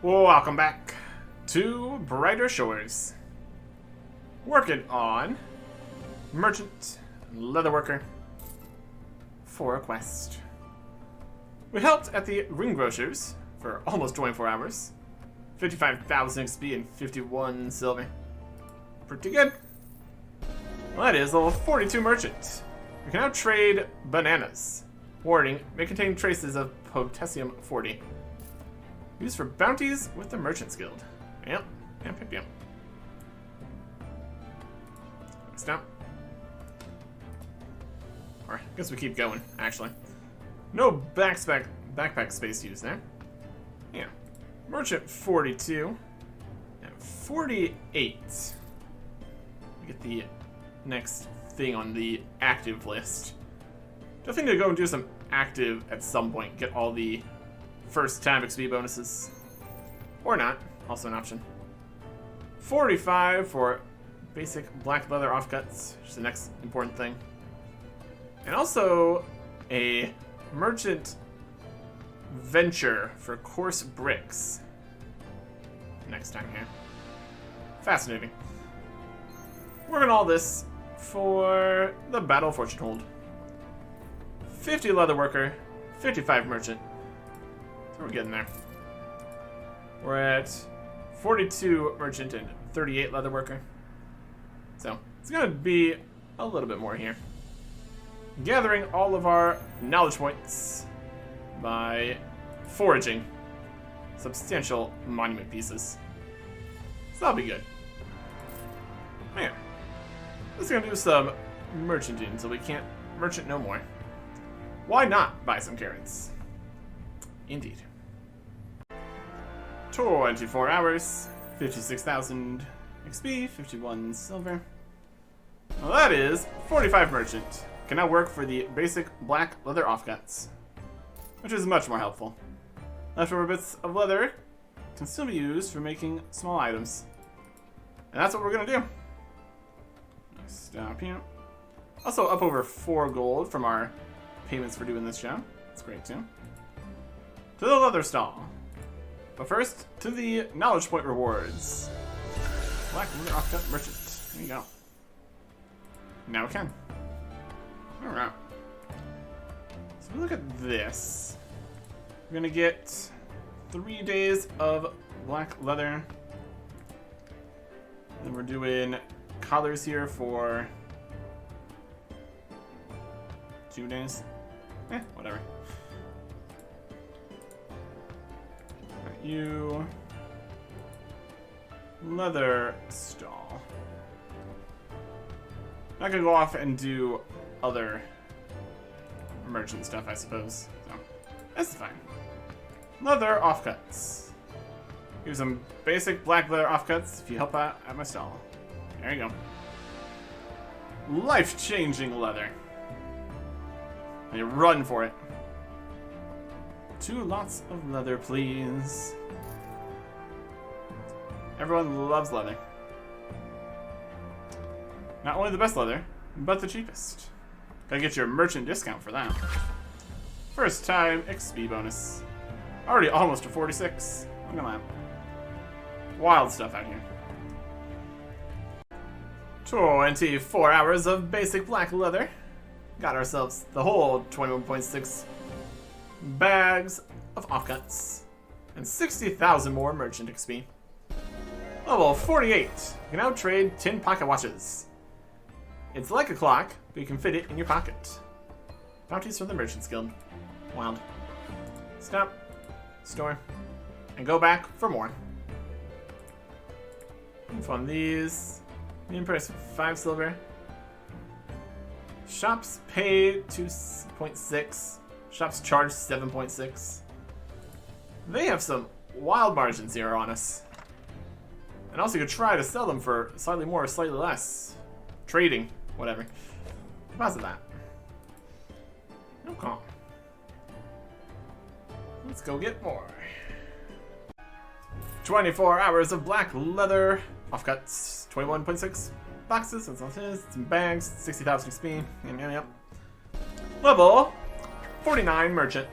Welcome back to Brighter Shores. Working on Merchant and Leatherworker for a quest. We helped at the greengrocers for almost 24 hours. 55,000 XP and 51 silver. Pretty good. Well, that is level 42 Merchant. We can now trade bananas. Warning, may contain traces of potassium 40. Used for bounties with the Merchant's Guild. Yep. Stop. Or I guess we keep going, actually. No backpack space used there. Yeah. Merchant 42. And 48. We get the next thing on the active list. I think to go and do some active at some point. Get all the first time XP bonuses. Or not. Also an option. 45 for basic black leather offcuts, which is the next important thing. And also a merchant venture for coarse bricks. Next time here. Fascinating. Working all this for the Battle of Fortunehold. 50 leatherworker, 55 merchant. So we're getting there. We're at 42 merchant and 38 leatherworker. So it's gonna be a little bit more here. Gathering all of our knowledge points by foraging substantial monument pieces. So that'll be good. Man, just gonna do some merchanting until we can't merchant no more. Why not buy some carrots? Indeed. 24 hours, 56,000 XP, 51 silver. Well, that is 45 merchant. Can now work for the basic black leather offcuts, which is much more helpful. Leftover bits of leather can still be used for making small items. And that's what we're gonna do. Stop here. Also up over 4 gold from our payments for doing this job. That's great too. To the leather stall. But first, to the knowledge point rewards. Black leather offcut merchant. There you go. Now we can. Alright. So we look at this. We're gonna get 3 days of black leather. Then we're doing collars here for 2 days. Whatever. You leather stall. I could go off and do other merchant stuff, I suppose. So that's fine. Leather offcuts. Here's some basic black leather offcuts if you help out at my stall. There you go. Life-changing leather. And you run for it. 2 lots of leather, please. Everyone loves leather. Not only the best leather, but the cheapest. Gotta get your merchant discount for that. First time XP bonus. Already almost to 46. Look at that. Wild stuff out here. 24 hours of basic black leather. Got ourselves the whole 21.6 bags of offcuts. And 60,000 more merchant XP. Level 48. You can now trade tin pocket watches. It's like a clock, but you can fit it in your pocket. Bounties from the Merchant's Guild. Wild. Stop. Store. And go back for more. Info on these. Medium price 5 silver. Shops pay 2.6. Shops charge 7.6. They have some wild margins here on us. And also you could try to sell them for slightly more or slightly less. Trading. Whatever. Deposit that. Okay. Let's go get more. 24 hours of black leather offcuts. 21.6 boxes. That's all it is. Some bags. 60,000 XP. Yep. Level 49 merchant.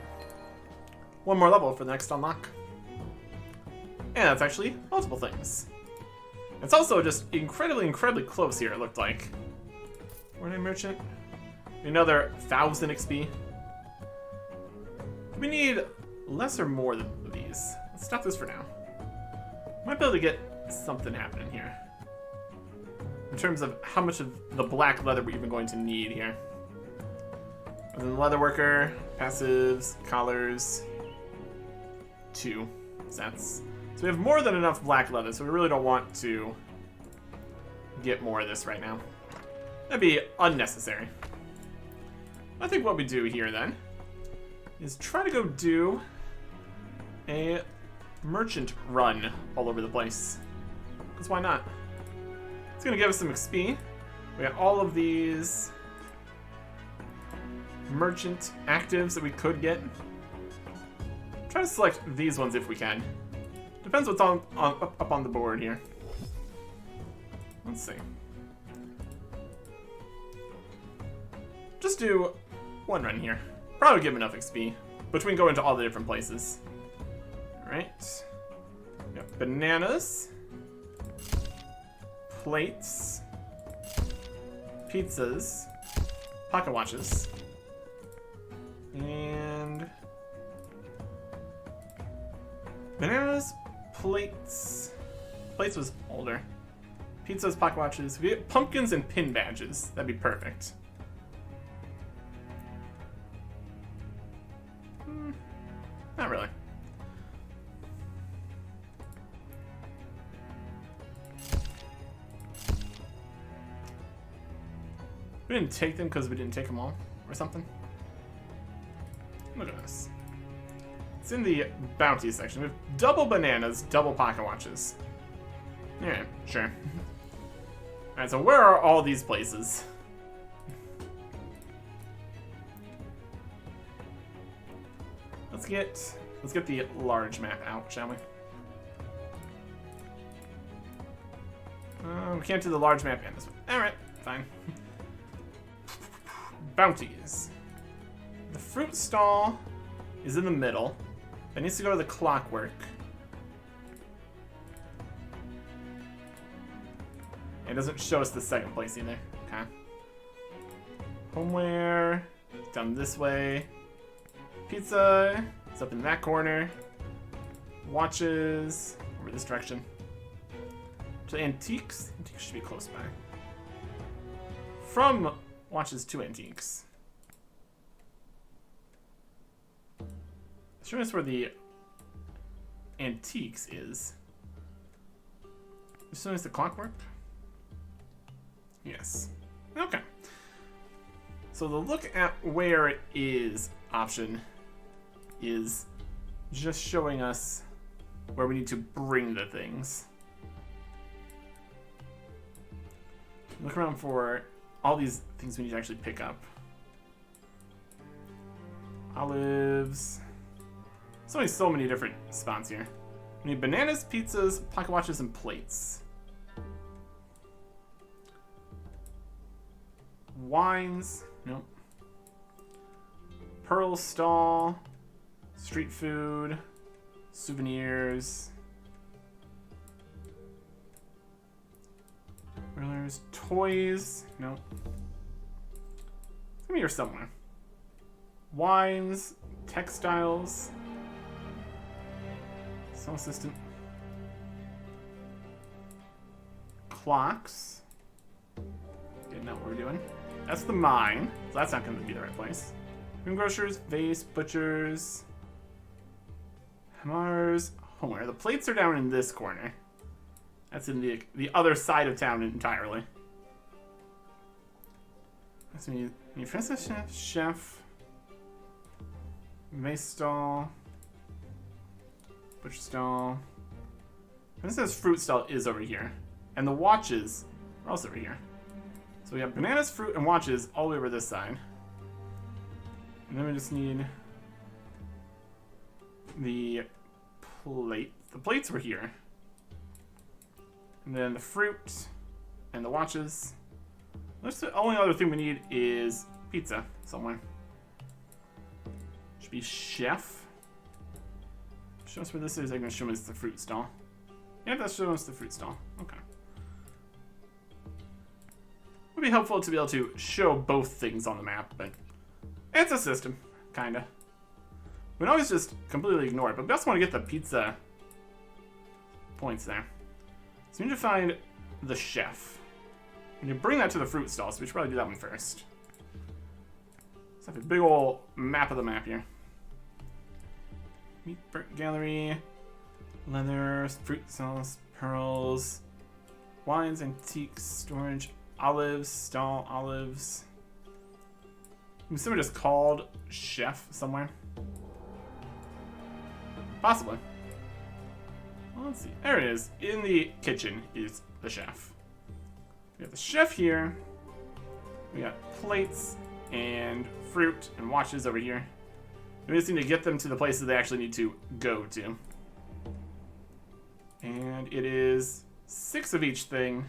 One more level for the next unlock. And that's actually multiple things. It's also just incredibly close here, it looked like. Morning merchant. Another 1,000 XP. We need less or more than these. Let's stop this for now. Might be able to get something happening here. In terms of how much of the black leather we're even going to need here. And then leather worker, passives, collars, 2 sets. So we have more than enough black leather, so we really don't want to get more of this right now. That'd be unnecessary. I think what we do here then is try to go do a merchant run all over the place. Because why not? It's going to give us some XP. We got all of these merchant actives that we could get. Try to select these ones if we can. Depends what's up on the board here. Let's see. Just do one run here. Probably give enough XP between going to all the different places. Alright. Got bananas. Plates. Pizzas. Pocket watches. And bananas, plates. Plates was older. Pizzas, pocket watches. We get pumpkins and pin badges. That'd be perfect. Not really. We didn't take them because we didn't take them all, or something. Look at this. It's in the bounty section. We have double bananas, double pocket watches. Yeah, sure. Alright, so where are all these places? Let's get the large map out, shall we? We can't do the large map in this one. Alright, fine. Bounties. The fruit stall is in the middle. It needs to go to the clockwork. It doesn't show us the second place either. Okay. Homeware. Down this way. Pizza. It's up in that corner. Watches. Over this direction. To antiques. Antiques should be close by. From watches to antiques. Show us where the antiques is. As soon as the clockwork? Yes. Okay. So the look at where it is option is just showing us where we need to bring the things. Look around for all these things we need to actually pick up. Olives. So many different spots here. We need bananas, pizzas, pocket watches, and plates. Wines. Nope. Pearl stall. Street food. Souvenirs. Rulers. Toys. Nope. It's gonna be here somewhere. Wines. Textiles. Song assistant. Clocks. Getting out what we're doing. That's the mine, so that's not going to be the right place. Greengrocers, vase, butchers, hammers, homeware. The plates are down in this corner. That's in the other side of town entirely. That's me. Princess chef, vase stall, butcher stall. Princess fruit stall is over here, and the watches are also over here. So we have bananas, fruit, and watches all the way over this side. And then we just need the plate. The plates were here. And then the fruit and the watches. That's the only other thing we need is pizza somewhere. Should be chef. Show us where this is. I'm going to show us the fruit stall. Yeah, that's showing us the fruit stall. Okay. Would be helpful to be able to show both things on the map, but it's a system, kinda. We can always just completely ignore it, but we also want to get the pizza points there. So we need to find the chef. We need to bring that to the fruit stall, so we should probably do that one first. Let's have a big old map of the map here. Meat brick gallery, leather, fruit sauce, pearls, wines, antiques, storage, olives, stall, olives. Someone just called chef somewhere. Possibly. Well, let's see. There it is. In the kitchen is the chef. We got the chef here. We got plates and fruit and watches over here. We just need to get them to the places they actually need to go to. And it is 6 of each thing.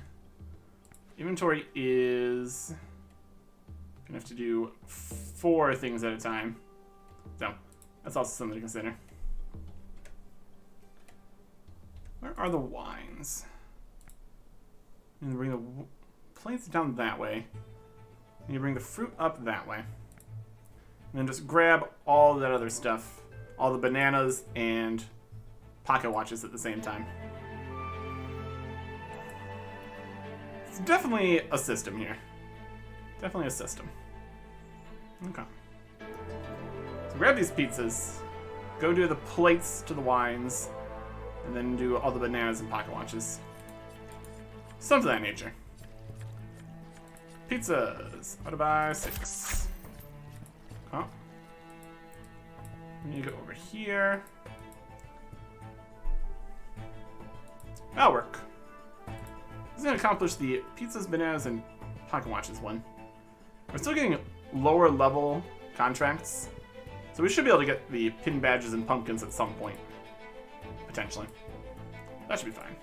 Inventory is gonna have to do 4 things at a time. So that's also something to consider. Where are the wines? I'm gonna bring the plates down that way. And you bring the fruit up that way. And then just grab all that other stuff. All the bananas and pocket watches at the same time. It's definitely a system here. Definitely a system. Okay. So grab these pizzas. Go do the plates to the wines. And then do all the bananas and pocket watches. Something of that nature. Pizzas. How to buy 6. Oh. We need to go over here. That'll work. This is going to accomplish the pizzas, bananas, and pocket watches one. We're still getting lower level contracts. So we should be able to get the pin badges and pumpkins at some point. Potentially. That should be fine.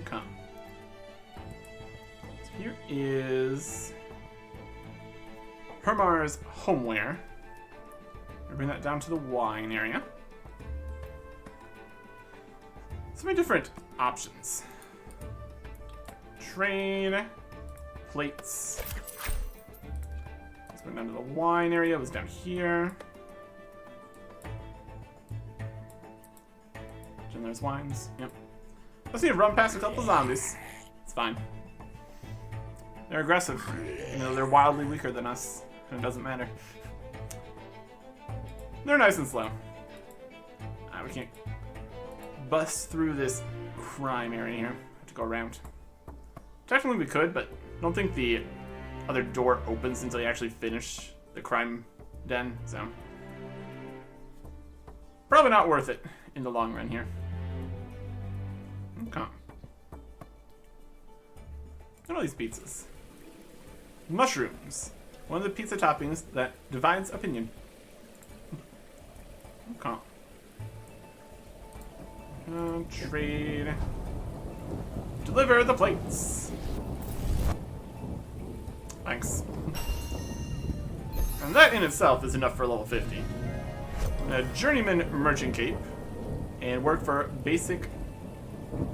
Okay. So here is Hermar's homeware. We'll bring that down to the wine area. So many different options. Train, plates. Let's bring it down to the wine area. It was down here. And there's wines. Yep. Let's see, run past a couple zombies. It's fine. They're aggressive. You know, they're wildly weaker than us, and it doesn't matter. They're nice and slow. We can't bust through this crime area here. Have to go around. Technically we could, but I don't think the other door opens until you actually finish the crime den, so probably not worth it in the long run here. Okay. What are these pizzas? Mushrooms. One of the pizza toppings that divides opinion. Okay. Trade. Deliver the plates. Thanks. And that in itself is enough for level 50. A journeyman merchant cape. And work for basic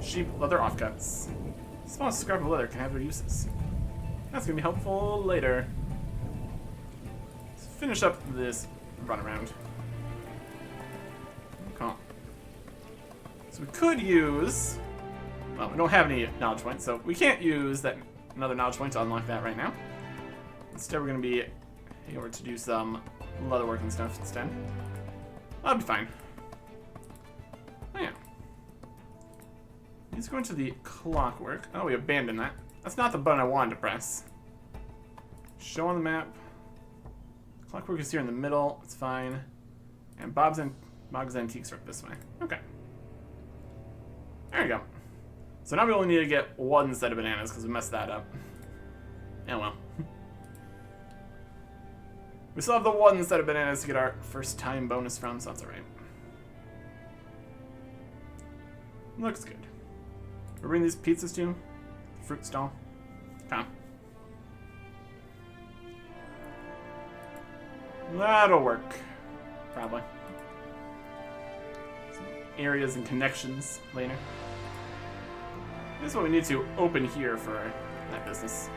sheep leather offcuts. Small scrap of leather can have their uses. That's gonna be helpful later. Let's finish up this run around. Okay. So we could use. Well, we don't have any knowledge points, so we can't use that another knowledge point to unlock that right now. Instead, we're gonna be heading over to do some leatherwork and stuff instead. That'll be fine. Oh yeah. Let's go into the clockwork. Oh, we abandoned that. That's not the button I wanted to press. Show on the map. Clockwork is here in the middle. It's fine. And Bob's Antiques are up this way. Okay. There you go. So now we only need to get one set of bananas because we messed that up. Oh well. We still have the one set of bananas to get our first time bonus from, so that's alright. Looks good. We're bringing these pizzas to fruit stall. Okay. That'll work. Probably. areas and connections later. This is what we need to open here for that business.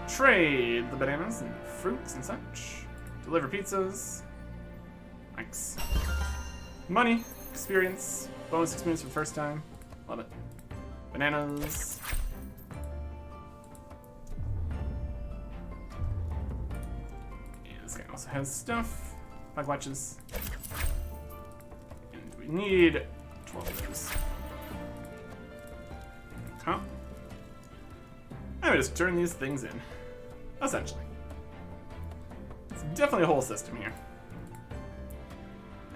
Trade the bananas and fruits and such. Deliver pizzas. Thanks. Money, experience, bonus experience for the first time. Love it. Bananas. And this guy also has stuff. 5 watches. And we need 12 of those. Okay. I'm gonna just turn these things in. Essentially. It's definitely a whole system here.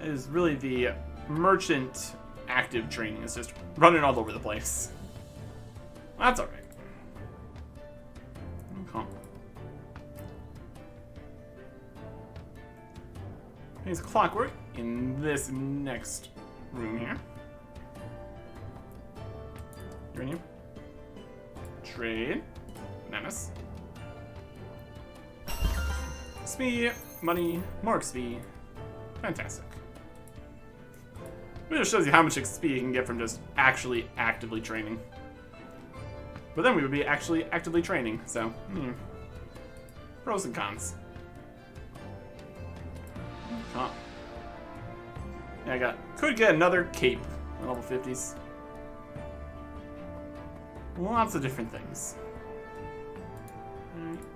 It is really the merchant active training. It's just running all over the place. That's alright. Okay. There's clockwork in this next room here. Uranium. Trade. Bananas. XP, money, more XP. Fantastic. It just shows you how much XP you can get from just actually actively training. But then we would be actually actively training, so, pros and cons. Huh. Yeah, could get another cape on level 50s. Lots of different things.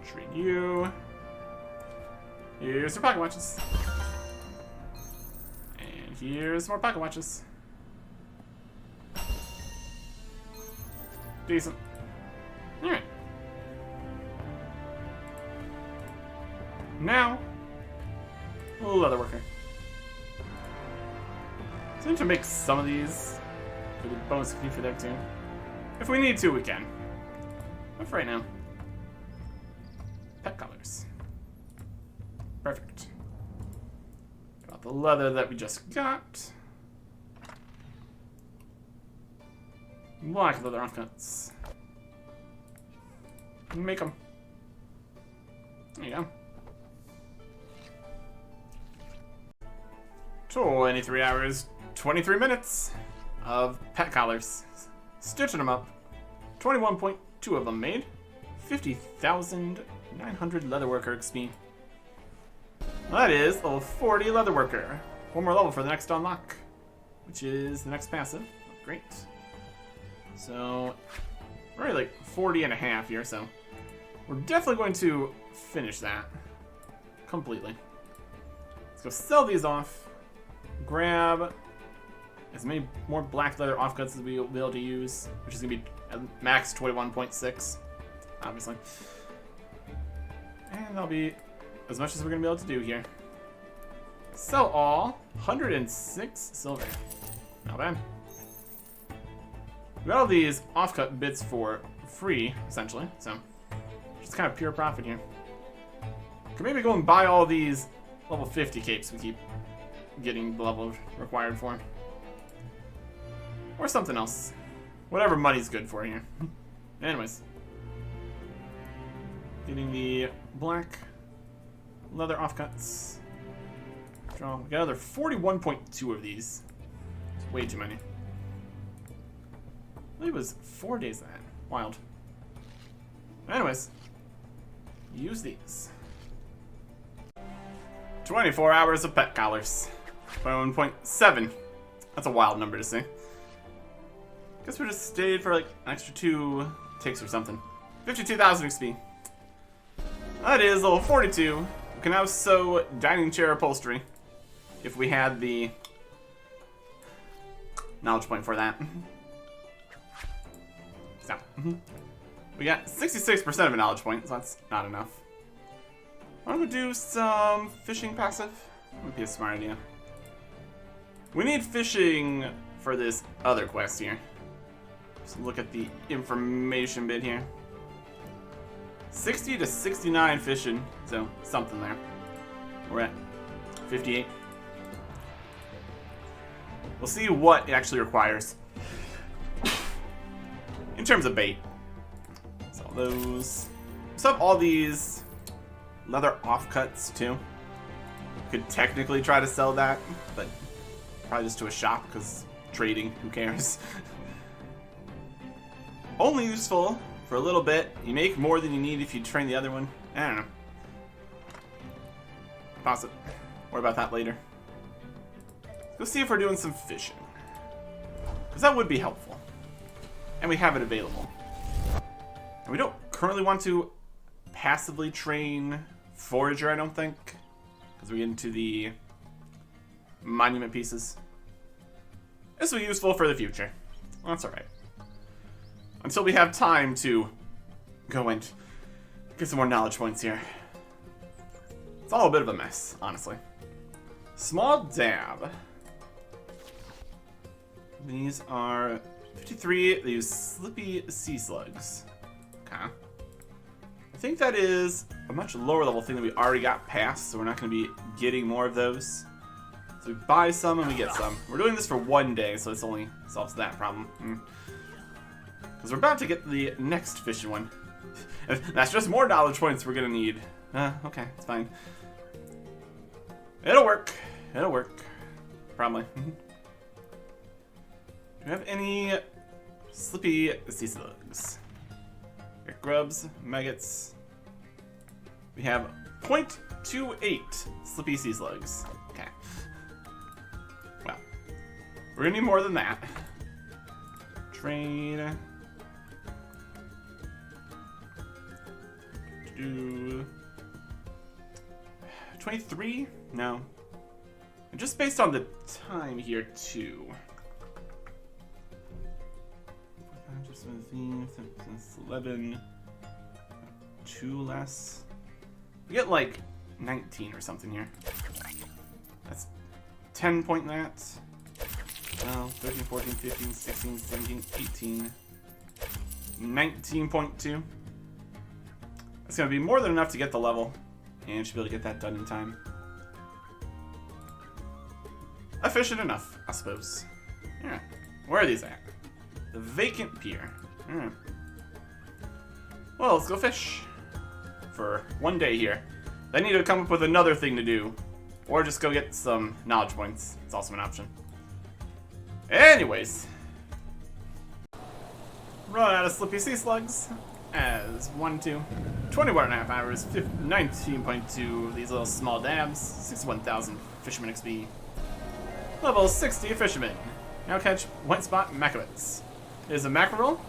Trade you. Here's your pocket watches. And here's more pocket watches. Decent. Alright. Now, leatherworker. So I need to make some of these for the bonus key for that too. If we need to, we can. But for right now, pet collars. Perfect. Got the leather that we just got. Black leather offcuts. Make them. There you go. 23 hours, 23 minutes of pet collars. Stitching them up. 21.2 of them made. 50,900 leatherworker XP. That is level 40 leatherworker. One more level for the next unlock, which is the next passive. Great. So, we're already like 40 and a half here, so we're definitely going to finish that completely. Let's go sell these off. Grab as many more black leather offcuts as we'll be able to use, which is going to be at max 21.6, obviously. And that'll be as much as we're going to be able to do here. Sell all. 106 silver. Not bad. We got all these offcut bits for free, essentially, so just kind of pure profit here. Could maybe go and buy all these level 50 capes we keep getting the level required for. Or something else. Whatever money's good for here. Anyways. Getting the black leather offcuts. Draw. We got another 41.2 of these. It's way too many. I believe it was 4 days of that. Wild. Anyways. Use these. 24 hours of pet collars. 1.7. That's a wild number to see. Guess we just stayed for like an extra 2 ticks or something. 52,000 XP. That is level 42. We can now sew dining chair upholstery if we had the knowledge point for that. So, we got 66% of a knowledge point, so that's not enough. I'm gonna do some fishing passive. That would be a smart idea. We need fishing for this other quest here. Just look at the information bit here. 60 to 69 fishing, so something there. We're at 58. We'll see what it actually requires in terms of bait. Sell those. So all these leather offcuts too. Could technically try to sell that, but probably just to a shop because trading. Who cares? Only useful for a little bit. You make more than you need if you train the other one. I don't know. Pause it. Worry about that later. Let's see if we're doing some fishing. Because that would be helpful. And we have it available. And we don't currently want to passively train Forager, I don't think. Because we get into the monument pieces. This will be useful for the future. Well, that's alright. Until we have time to go and get some more knowledge points here. It's all a bit of a mess, honestly. Small dab. These are 53. They use slippy sea slugs. Okay. I think that is a much lower level thing that we already got past, so we're not going to be getting more of those. So we buy some and we get some. We're doing this for one day, so this only solves that problem. Because we're about to get the next fishing one. That's just more knowledge points we're going to need. Okay, it's fine. It'll work. It'll work. Probably. Do we have any slippy sea slugs? Grubs, maggots. We have 0.28 slippy sea slugs. Okay. Well, we're gonna need more than that. Trade. Do 23? No. Just based on the time here, too. 11. 2 less. We get like 19 or something here. That's 10 point that. 12, 13, 14, 15, 16, 17, 18. 19.2. That's going to be more than enough to get the level. And should be able to get that done in time. Efficient enough, I suppose. Yeah. Where are these at? The vacant pier. Alright. Well, let's go fish. For one day here. Then need to come up with another thing to do. Or just go get some knowledge points. It's also an option. Anyways. Run out of slippy sea slugs. As 21.5 hours, 19.2 of these little small dabs, 61,000 fisherman XP. Level 60 fisherman. Now catch white spot mackerels. It is a mackerel.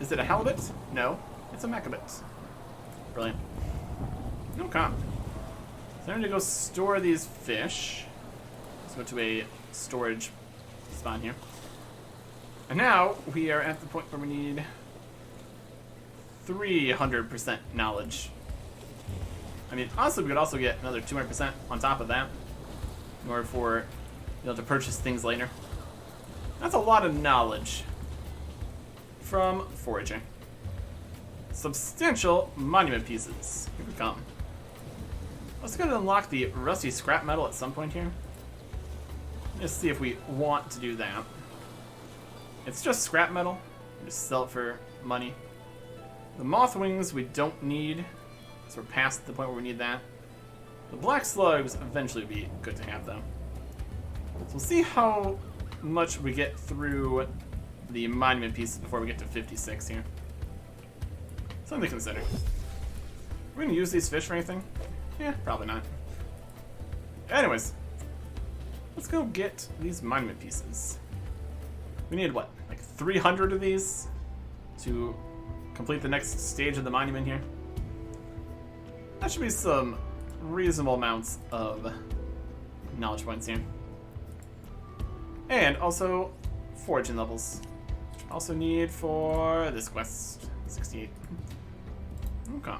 Is it a halibut? No, it's a mackerel. Brilliant. Okay. So I'm going to go store these fish. Let's go to a storage spot here. And now we are at the point where we need 300% knowledge. I mean, honestly, we could also get another 200% on top of that in order for you know, to purchase things later. That's a lot of knowledge from foraging. Substantial monument pieces. Here we come. Let's go and unlock the rusty scrap metal at some point here. Let's see if we want to do that. It's just scrap metal. We just sell it for money. The moth wings we don't need, so we're past the point where we need that. The black slugs eventually would be good to have, though. So we'll see how much we get through the monument pieces before we get to 56 here. Something to consider. Are we gonna use these fish for anything? Yeah, probably not. Anyways, let's go get these monument pieces. We need what, like 300 of these to complete the next stage of the monument here? That should be some reasonable amounts of knowledge points here. And also foraging levels. Which I also need for this quest. 68. Okay.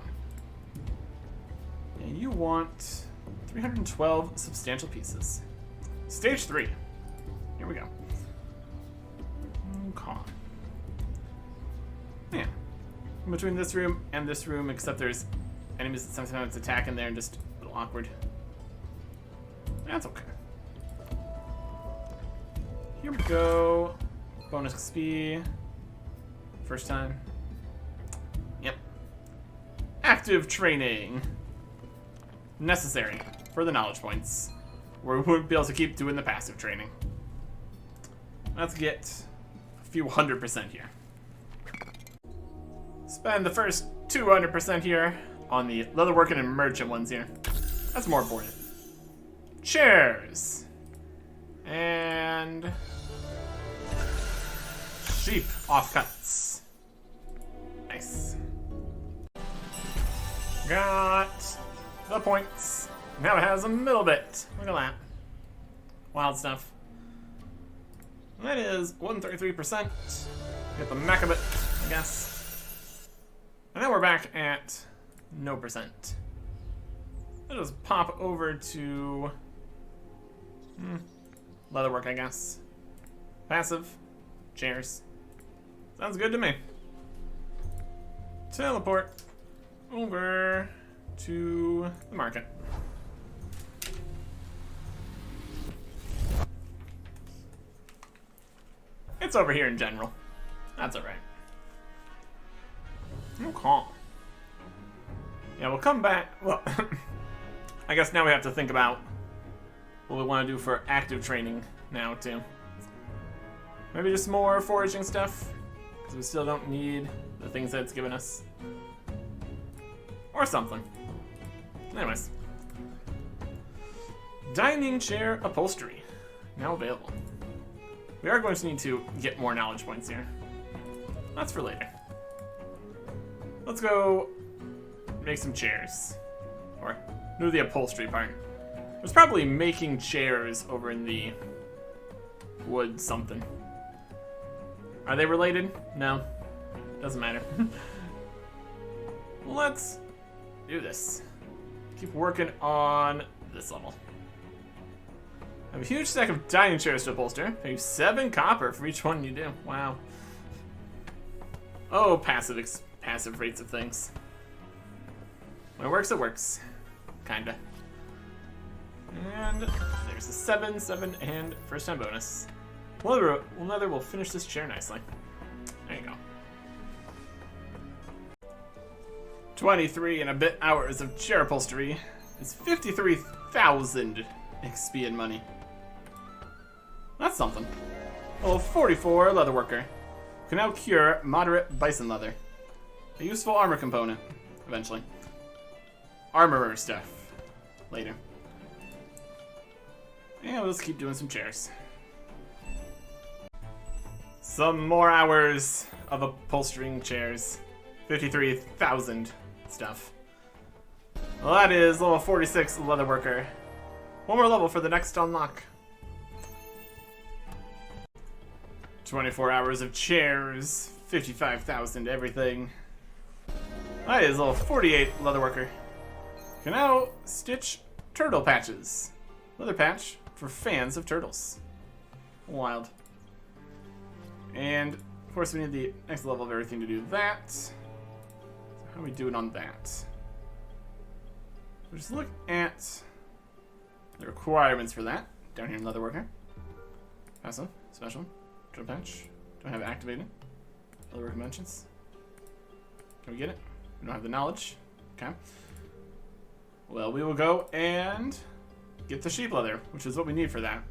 And you want 312 substantial pieces. Stage 3. Here we go. Okay. Yeah. In between this room and this room, except there's enemies that sometimes attack in there and just a little awkward. That's okay. Here we go. Bonus XP. First time. Yep. Active training. Necessary for the knowledge points. Where we wouldn't be able to keep doing the passive training. let's get a few 100% here. Spend the first 200% here on the leatherworking and merchant ones here. That's more important. Chairs. And sheep offcuts. Nice. Got the points. Now it has a middle bit. Look at that. Wild stuff. That is 133%. Get the mecha bit, I guess. And then we're back at no percent. I'll just pop over to leatherwork, I guess. Passive. Chairs. Sounds good to me. Teleport over to the market. It's over here in general. That's alright. Okay. Yeah, we'll come back. Well, I guess now we have to think about what we want to do for active training now, too. Maybe just more foraging stuff, because we still don't need the things that it's given us. Or something. Anyways. Dining chair upholstery. Now available. We are going to need to get more knowledge points here. That's for later. Let's go make some chairs. Or do the upholstery part. There's probably making chairs over in the wood something. Are they related? No. Doesn't matter. Let's do this. Keep working on this level. I have a huge stack of dining chairs to upholster. Pay 7 copper for each one you do. Wow. Oh, passive rates of things. When it works, it works. Kinda. And there's a 7, 7, and first time bonus. Leather will finish this chair nicely. There you go. 23 and a bit hours of chair upholstery is 53,000 XP and money. That's something. Level 44 leatherworker. Can now cure moderate bison leather. A useful armor component, eventually. Armorer stuff. Later. And we'll just keep doing some chairs. Some more hours of upholstering chairs. 53,000 stuff. Well, that is level 46 leatherworker. One more level for the next unlock. 24 hours of chairs. 55,000 everything. That is level 48 leatherworker. Can now stitch turtle patches. Leather patch for fans of turtles. Wild. And of course we need the next level of everything to do that. So how are we doing on that? We'll just look at the requirements for that. Down here in leatherworker. Passive, special, turtle patch. Don't have it activated. Leatherworker mentions. Can we get it? We don't have the knowledge. Okay. Well, we will go and get the sheep leather, which is what we need for that.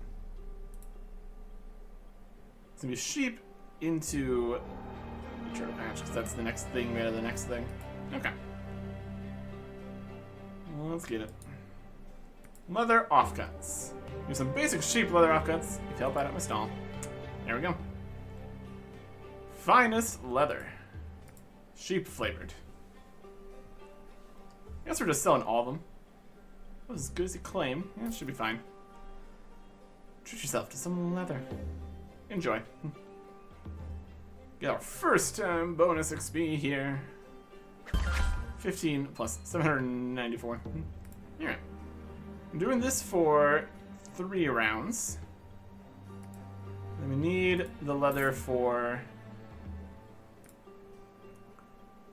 It's gonna be sheep into the turtle patch, because that's the next thing out of the next thing. Okay. Well, let's get it. Leather offcuts. Here's some basic sheep leather offcuts. If you help out at my stall. There we go. Finest leather. Sheep flavored. I guess we're just selling all of them. That was as good as you claim. Yeah, it should be fine. Treat yourself to some leather. Enjoy. Get our first time bonus XP here. 15 plus 794. Alright. I'm doing this for 3 rounds. Then we need the leather for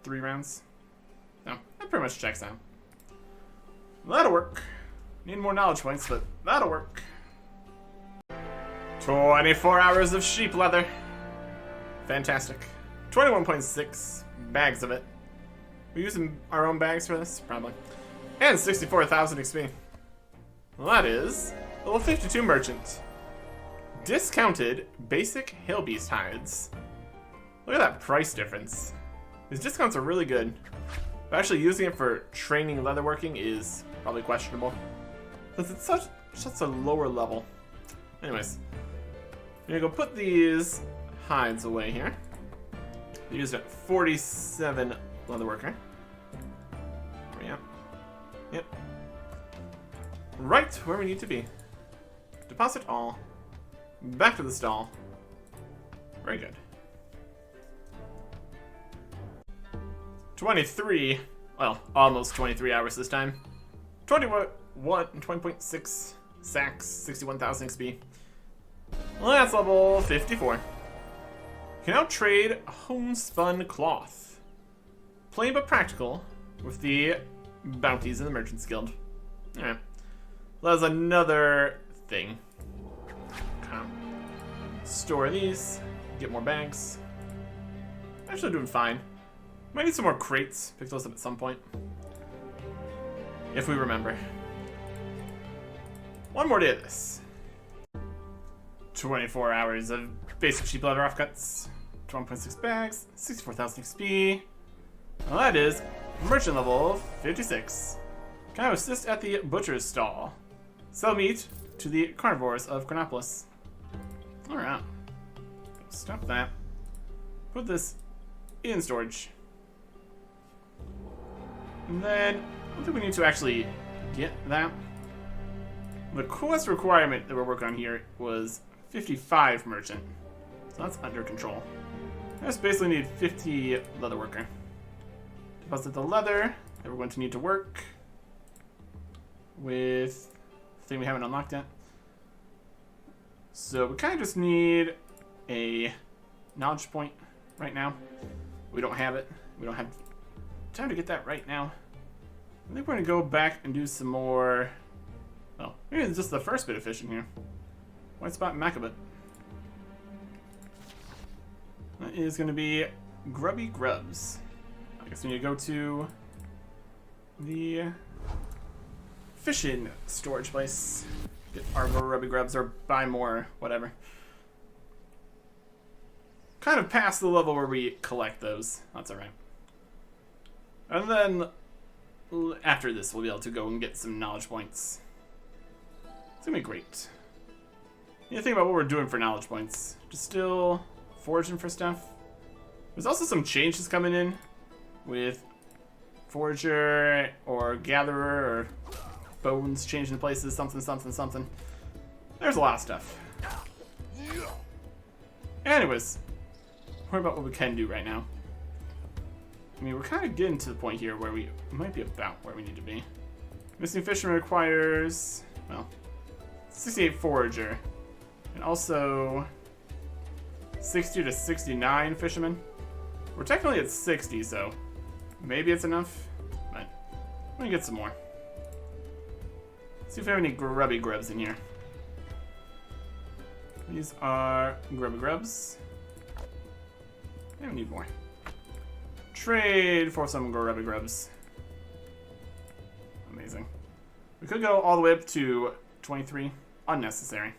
3 rounds. No, that pretty much checks out. That'll work. Need more knowledge points, but that'll work. 24 hours of sheep leather. Fantastic. 21.6 bags of it. We're using our own bags for this? Probably. And 64,000 XP. Well, that is level 52 merchant. discounted basic Hail Beast hides. Look at that price difference. These discounts are really good. But actually using it for training leatherworking is probably questionable. Since it's such a lower level. Anyways. I'm gonna go put these hides away here. We used at 47 leatherworker. Where we at? Yep. Right where we need to be. Deposit all. Back to the stall. Very good. 23, well, almost 23 hours this time. 20.6 sacks, 61,000 XP. Well, that's level 54. You can now trade homespun cloth. Plain but practical with the bounties in the Merchants Guild. Alright. Well, that's another thing. Okay. Store these, get more bags. Actually doing fine. Might need some more crates. Pick those up at some point. If we remember. One more day of this. 24 hours of basic sheep leather offcuts. 1.6 bags. 64,000 XP. Well, that is merchant level 56. Can I assist at the butcher's stall? Sell meat to the carnivores of Chronopolis. Alright. Stop that. Put this in storage. And then, I don't think we need to actually get that. The quest requirement that we're working on here was 55 merchant. So that's under control. I just basically need 50 leather worker. Deposit the leather that we're going to need to work with the thing we haven't unlocked yet. So we kind of just need a knowledge point right now. We don't have it. We don't have time to get that right now. I think we're going to go back and do some more. Well, maybe it's just the first bit of fishing here. White spot Macabit. That is going to be Grubby Grubs. I guess we need to go to the fishing storage place. Get our Grubby Grubs or buy more, whatever. Kind of past the level where we collect those. That's alright. And then after this, we'll be able to go and get some knowledge points. It's gonna be great. You think about what we're doing for knowledge points. Just still foraging for stuff. There's also some changes coming in with forager or gatherer or bones changing places, something, something, something. There's a lot of stuff. Anyways, worry about what we can do right now. I mean, we're kind of getting to the point here where we might be about where we need to be. Missing fisherman requires, well, 68 forager. And also 60 to 69 fishermen. We're technically at 60, so maybe it's enough. But I'm gonna get some more. See if we have any grubby grubs in here. These are grubby grubs. And we need more. Trade for some grubby grubs. Amazing. We could go all the way up to 23. Unnecessary.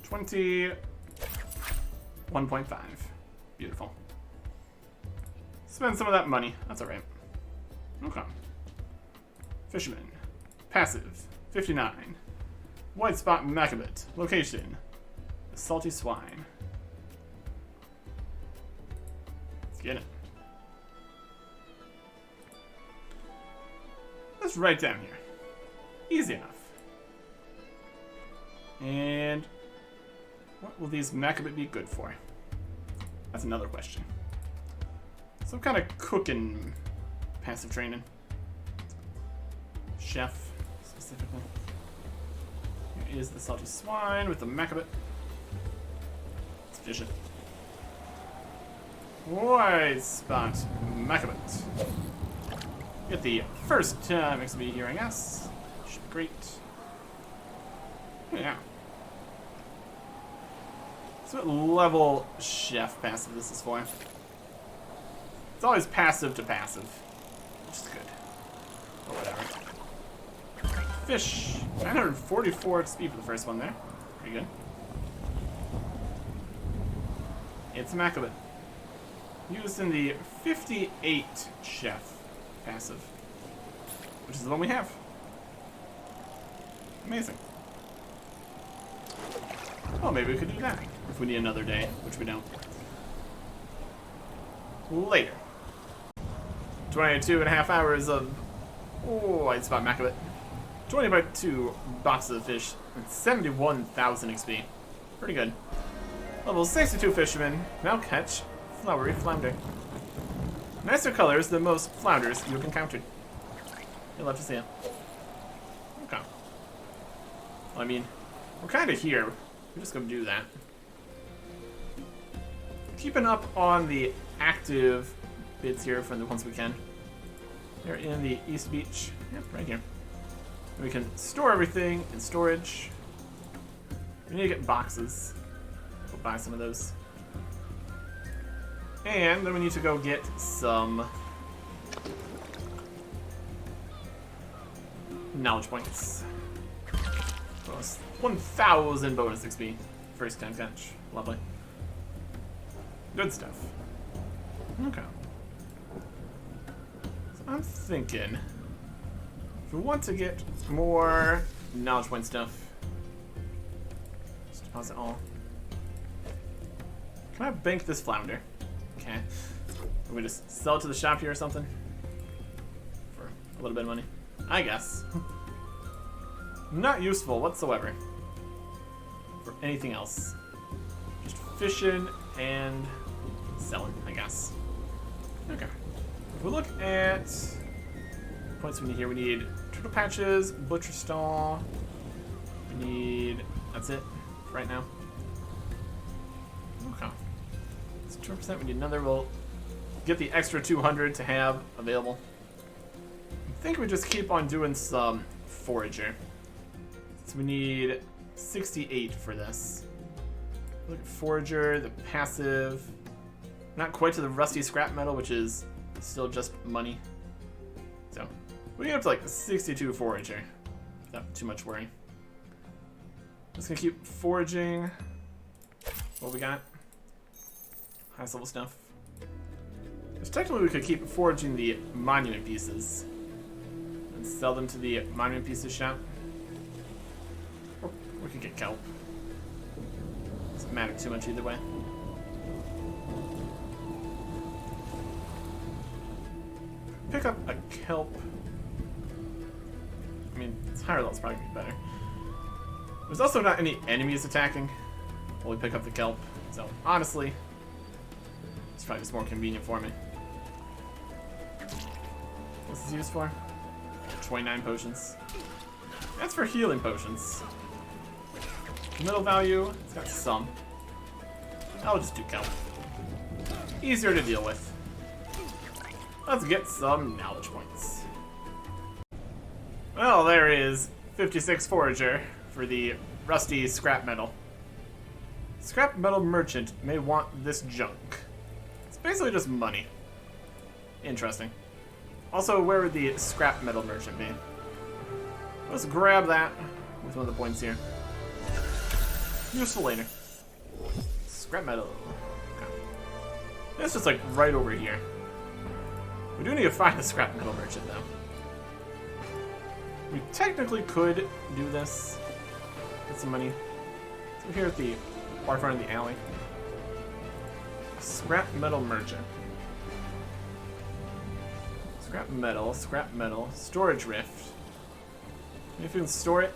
21.5. Beautiful. Spend some of that money. That's alright. Okay. Fisherman. Passive. 59. White spot Macabit. Location. The Salty Swine. Let's get it. That's right down here. Easy enough. And what will these Macabit be good for? That's another question. Some kind of cooking passive training. Chef, specifically. Here is the Salty Swine with the Macabit. Let's fish it. White spot Macabit. Get the first XP here, I guess. Should be great. Yeah. So what level chef passive this is for? It's always passive to passive, which is good. Or whatever. fish. 944 XP for the first one there. Pretty good. It's immaculate. Used in the 58 chef passive, which is the one we have. Amazing. Oh, maybe we could do that if we need another day, which we don't. Later. 22.5 hours of... Oh, I'd spot immaculate. 20 by 2 boxes of fish and 71,000 XP. Pretty good. Level 62 fisherman now catch flowery flounder. Nicer colors than most flounders you've encountered. You'll love to see it. Okay. Well, I mean, we're kind of here. We're just gonna do that. Keeping up on the active bits here from the ones we can. They're in the East Beach. Yep, right here. We can store everything in storage. We need to get boxes. We'll buy some of those. And then we need to go get some knowledge points. Bonus 1,000 bonus XP. First time catch. Lovely. Good stuff. Okay. So I'm thinking, if we want to get more knowledge point stuff, just deposit all. Can I bank this flounder? Okay. Can we just sell it to the shop here or something? For a little bit of money? I guess. Not useful whatsoever. For anything else. Just fishing and selling, I guess. Okay. If we look at points we need here, we need turtle patches, butcher stall. We need... that's it for right now. Okay. 2%, we need another. We'll get the extra 200 to have available. I think we just keep on doing some forager. So we need 68 for this. Look at forager, the passive. Not quite to the rusty scrap metal, which is still just money. So we get up to like 62 forager without too much worry. Just gonna keep foraging. What we got? Highest level stuff. Because technically we could keep foraging the monument pieces and sell them to the monument pieces shop. Or we could get kelp. Doesn't matter too much either way. Pick up a kelp. I mean, it's higher level, it's probably gonna be better. There's also not any enemies attacking while we pick up the kelp, so honestly, it's probably just more convenient for me. What's this used for? 29 potions. That's for healing potions. Middle value, it's got some. I'll just do kelp. Easier to deal with. Let's get some knowledge points. Well, there is 56 forager for the rusty scrap metal. Scrap metal merchant may want this junk. It's basically just money. Interesting. Also, where would the scrap metal merchant be? Let's grab that with one of the points here. Useful later. Scrap metal. Okay. It's just like right over here. We do need to find the scrap metal merchant though. We technically could do this. Get some money. So here at the far front of the alley. Scrap metal merchant. Scrap metal, storage rift. If you can store it,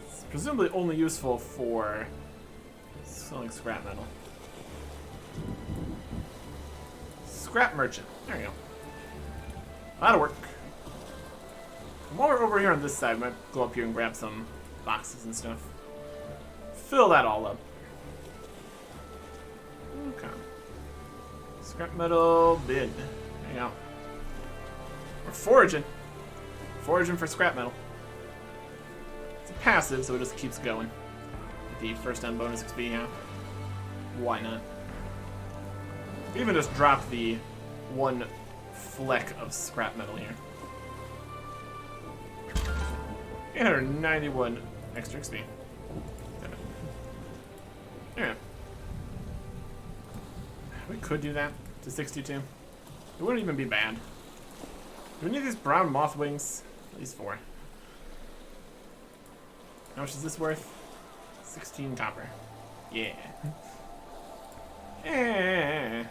it's presumably only useful for selling scrap metal. Scrap merchant. There you go. That'll work. And while we're over here on this side, I might go up here and grab some boxes and stuff. Fill that all up. Okay. Scrap metal bid. There you go. We're foraging. Foraging for scrap metal. It's a passive, so it just keeps going. With the first time bonus XP, yeah. Why not? Even just drop the one fleck of scrap metal here. 891 extra XP. Yeah. We could do that to 62. It wouldn't even be bad. Do we need these brown moth wings? At least 4. How much is this worth? 16 copper. Yeah. Eh.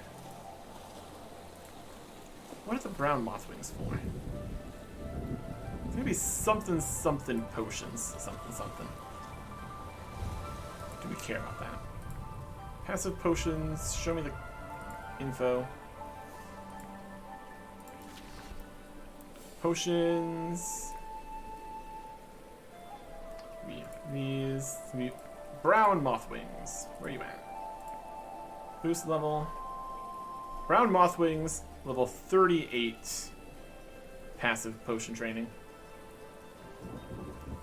What are the brown moth wings for? It's gonna be something something potions. Something something. Do we care about that? Passive potions. Show me the info. Potions. We have these. Brown moth wings. Where are you at? Boost level. Brown moth wings, level 38. Passive potion training.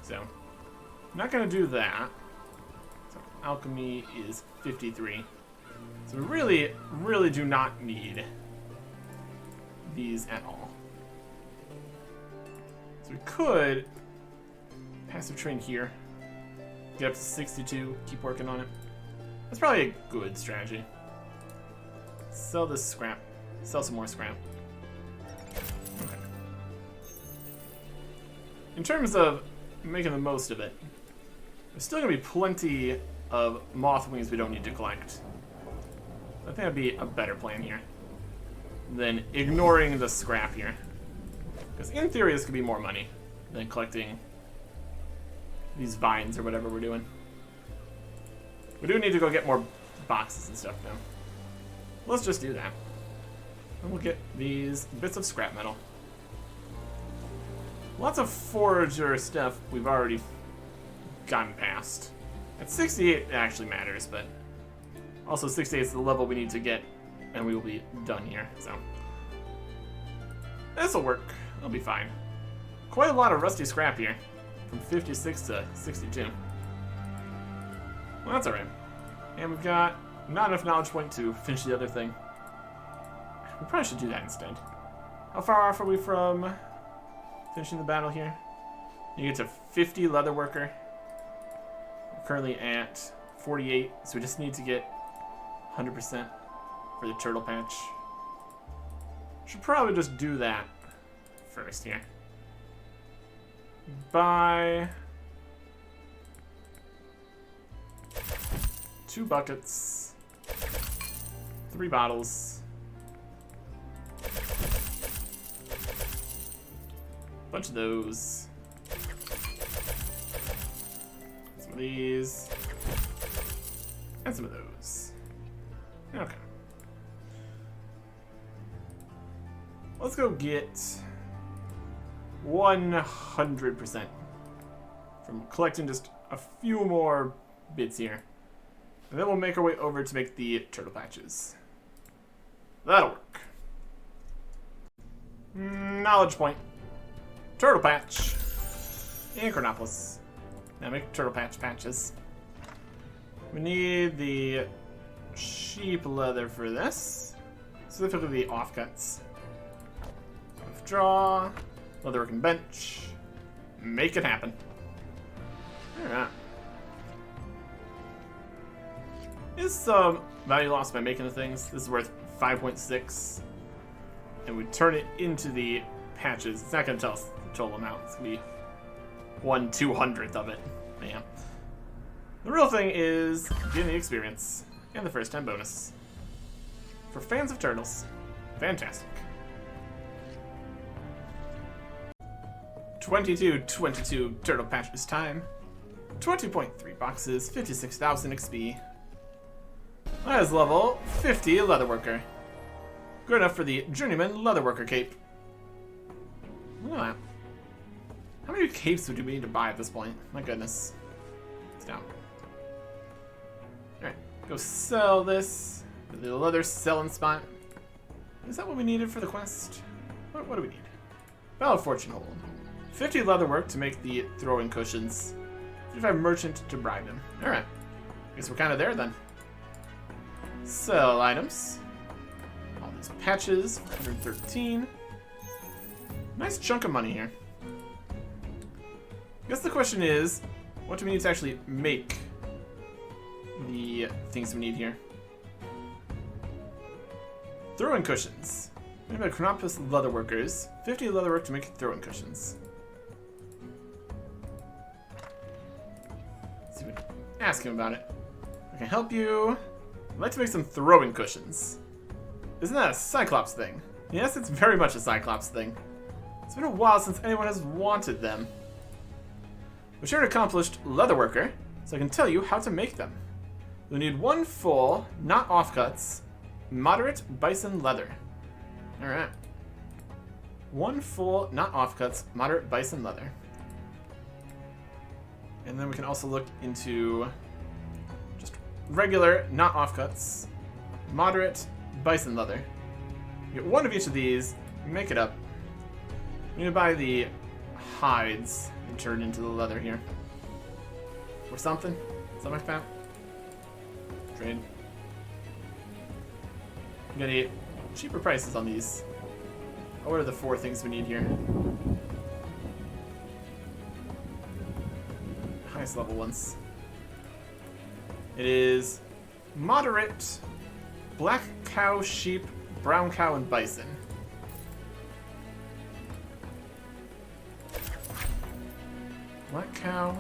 So, I'm not gonna do that. So, alchemy is 53. So we really do not need these at all. So we could passive train here. Get up to 62, keep working on it. That's probably a good strategy. Sell this scrap. Sell some more scrap. Okay. In terms of making the most of it, there's still going to be plenty of moth wings we don't need to collect. I think that'd be a better plan here than ignoring the scrap here. Because in theory, this could be more money than collecting these vines or whatever we're doing. We do need to go get more boxes and stuff now. Let's just do that. And we'll get these bits of scrap metal. Lots of forager stuff we've already gotten past. At 68 it actually matters, but also 68 is the level we need to get, and we will be done here, so. This'll work. It'll be fine. Quite a lot of rusty scrap here. From 56 to 62. Well, that's alright. And we've got not enough knowledge point to finish the other thing. We probably should do that instead. How far off are we from finishing the battle here? You get to 50 leatherworker. We're currently at 48, so we just need to get 100% for the turtle patch. Should probably just do that first here. Buy 2 buckets, 3 bottles, bunch of those, some of these, and some of those. Okay. Let's go get 100% from collecting just a few more bits here. And then we'll make our way over to make the turtle patches. That'll work. Knowledge point. Turtle patch. In Chronopolis. Now make turtle patch patches. We need the sheep leather for this. Specifically the offcuts. Withdraw. Leatherworking bench. Make it happen. Alright. Is some value lost by making the things. This is worth 5.6. And we turn it into the patches. It's not going to tell us the total amount. It's going to be 1/200th of it. But yeah. The real thing is getting the experience and the first time bonus. For fans of turtles. Fantastic. 22 turtle patches time. 20.3 boxes, 56,000 XP. That is level 50 leatherworker. Good enough for the journeyman leatherworker cape. Look at that. How many capes would we need to buy at this point? My goodness. It's down. Alright, go sell this. The leather selling spot. Is that what we needed for the quest? What do we need? Battle of Fortunehold. 50 leatherwork to make the throwing cushions. 55 merchant to bribe him. Alright. Guess we're kind of there then. Sell items. All these patches. 113. Nice chunk of money here. I guess the question is, what do we need to actually make the things we need here? Throwing cushions. Made by Chronopus leatherworkers. 50 leatherwork to make throwing cushions. Let's see what ask him about it. I can help you. I'd like to make some throwing cushions. Isn't that a Cyclops thing? Yes, it's very much a Cyclops thing. It's been a while since anyone has wanted them. But you're an accomplished leatherworker, so I can tell you how to make them. You'll need one full, not offcuts, moderate bison leather. Alright. One full, not offcuts, moderate bison leather. And then we can also look into just regular, not offcuts, moderate bison leather. You get one of each of these, make it up. You need to buy the hides and turn into the leather here. Or something. Something like that. Trade. I'm gonna get cheaper prices on these. Oh, what are the 4 things we need here? Highest level ones. It is moderate, black cow, sheep, brown cow, and bison. Black cow,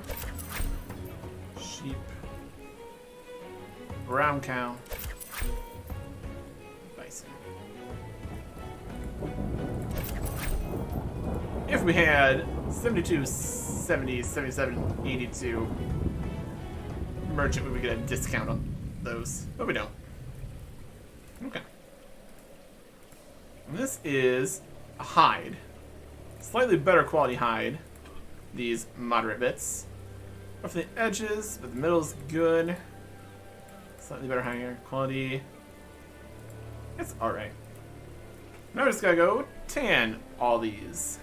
sheep, brown cow, bison. If we had 72, 70, 77, 82 merchant, we would get a discount on those, but we don't. Okay. And this is a hide. Slightly better quality hide. These moderate bits. Rough the edges, but the middle's good. Slightly better higher quality. It's alright. Now we're just gotta go tan all these.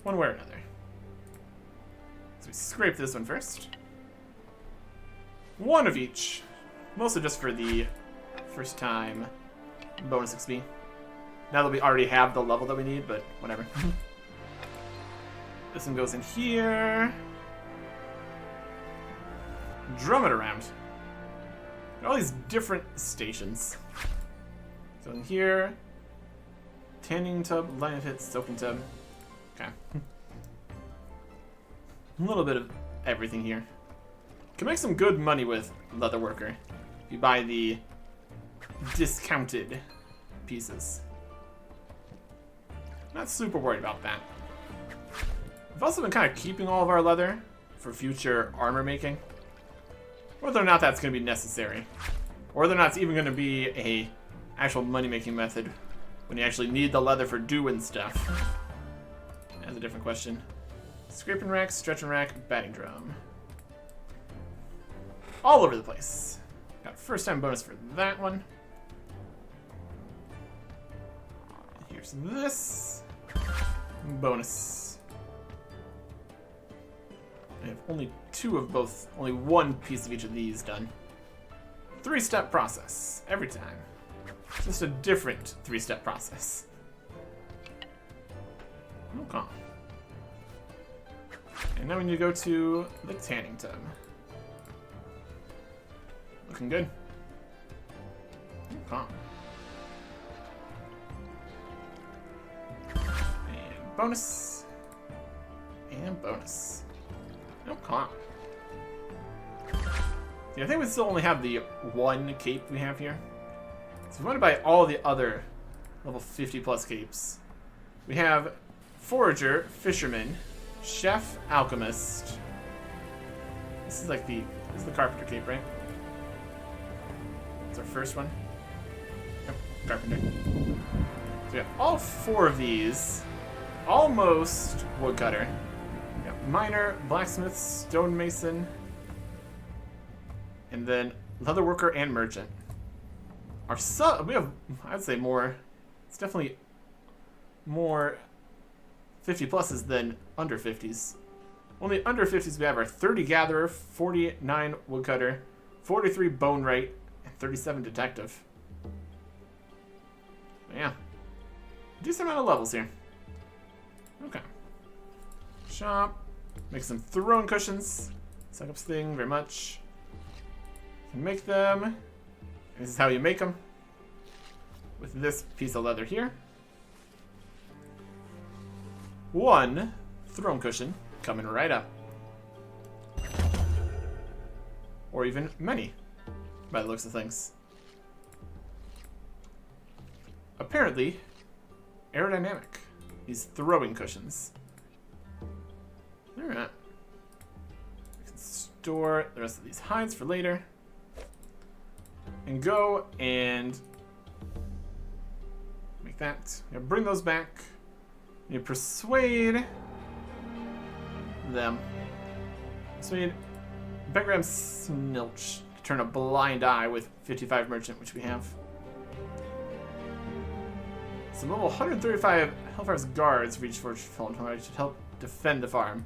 One way or another. So we scrape this one first. One of each. Mostly just for the first time bonus XP. Now that we already have the level that we need, but whatever. This one goes in here. Drum it around. All these different stations. So in here, tanning tub, line of hit, soaking tub. Okay. A little bit of everything here. Can make some good money with Leatherworker if you buy the discounted pieces. Not super worried about that. We've also been kind of keeping all of our leather for future armor making. Whether or not that's going to be necessary. Or whether or not it's even going to be a actual money-making method when you actually need the leather for doing stuff. That's a different question. Scraping rack, stretching rack, batting drum. All over the place. Got first time bonus for that one. Here's this. Bonus. I have only 2 of both, only 1 piece of each of these done. 3-step process, every time. Just a different 3-step process. Okay. And now we need to go to the tanning tub. Looking good. Okay. And bonus. And bonus. Okay. Yeah, I think we still only have the 1 cape we have here. So if we want to buy all the other level 50 plus capes, we have Forager, Fisherman, Chef, Alchemist. This is like the Carpenter cape, right? It's our first one. Yep, Carpenter. So we have all 4 of these. Almost Woodcutter. We got Miner, Blacksmith, Stonemason, and then Leatherworker and Merchant. Our we have, I'd say more, it's definitely more 50 pluses than under 50s. Only under 50s we have our 30 Gatherer, 49 Woodcutter, 43 Bonewright, and 37 Detective. Yeah. Decent amount of levels here. Okay. Shop. Make some throwing cushions. Suck up thing very much. You can make them. This is how you make them. With this piece of leather here. One throne cushion coming right up. Or even many, by the looks of things. Apparently, aerodynamic. These throwing cushions. Alright. We can store the rest of these hides for later. And go and make that. Bring those back. You persuade them. Persuade Begram Snilch to turn a blind eye with 55 merchant, which we have. Some level 135 Hellfire's guards reach Fortunehold, which should help defend the farm.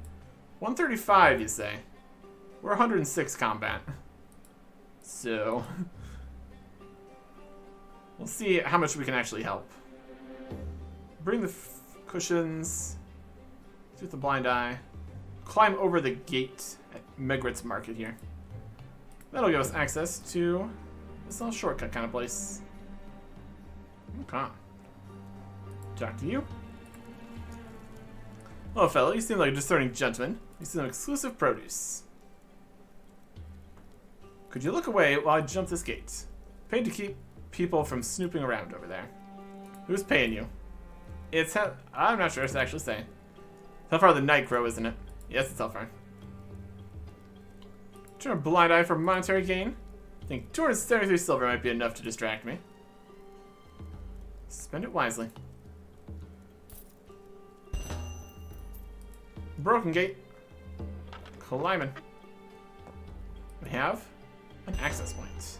135, you say? We're 106 combat. So we'll see how much we can actually help. Bring the cushions. Shoot the blind eye. Climb over the gate at Megrit's Market here. That'll give us access to this little shortcut kind of place. Okay. Talk to you. Hello, fellow. You seem like a discerning gentleman. You seem like exclusive produce. Could you look away while I jump this gate? Paid to keep people from snooping around over there. Who's paying you? It's I'm not sure it's actually saying. Hellfire the Night Crow, isn't it? Yes, it's Hellfire. Turn a blind eye for monetary gain. I think 273 silver might be enough to distract me. Spend it wisely. Broken gate. Climbing. We have an access point.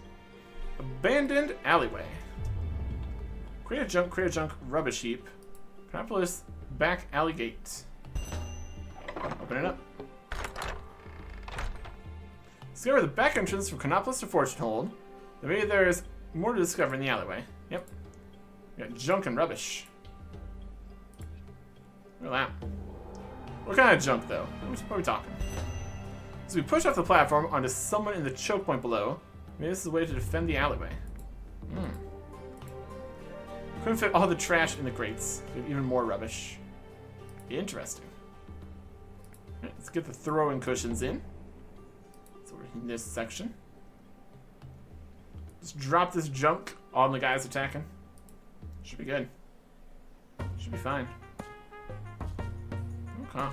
Abandoned alleyway. Create a junk rubbish heap. Panopolis back alley gate. Open it up. Discover the back entrance from Canopolis to Fortunehold. Maybe there's more to discover in the alleyway. Yep. We got junk and rubbish. Look at that. What kind of junk, though? What are we talking? As we push off the platform onto someone in the choke point below, maybe this is a way to defend the alleyway. Couldn't fit all the trash in the grates. We have even more rubbish. Interesting. Right, let's get the throwing cushions in. So we're in this section. Just drop this junk on the guys attacking. Should be good. Should be fine. Okay.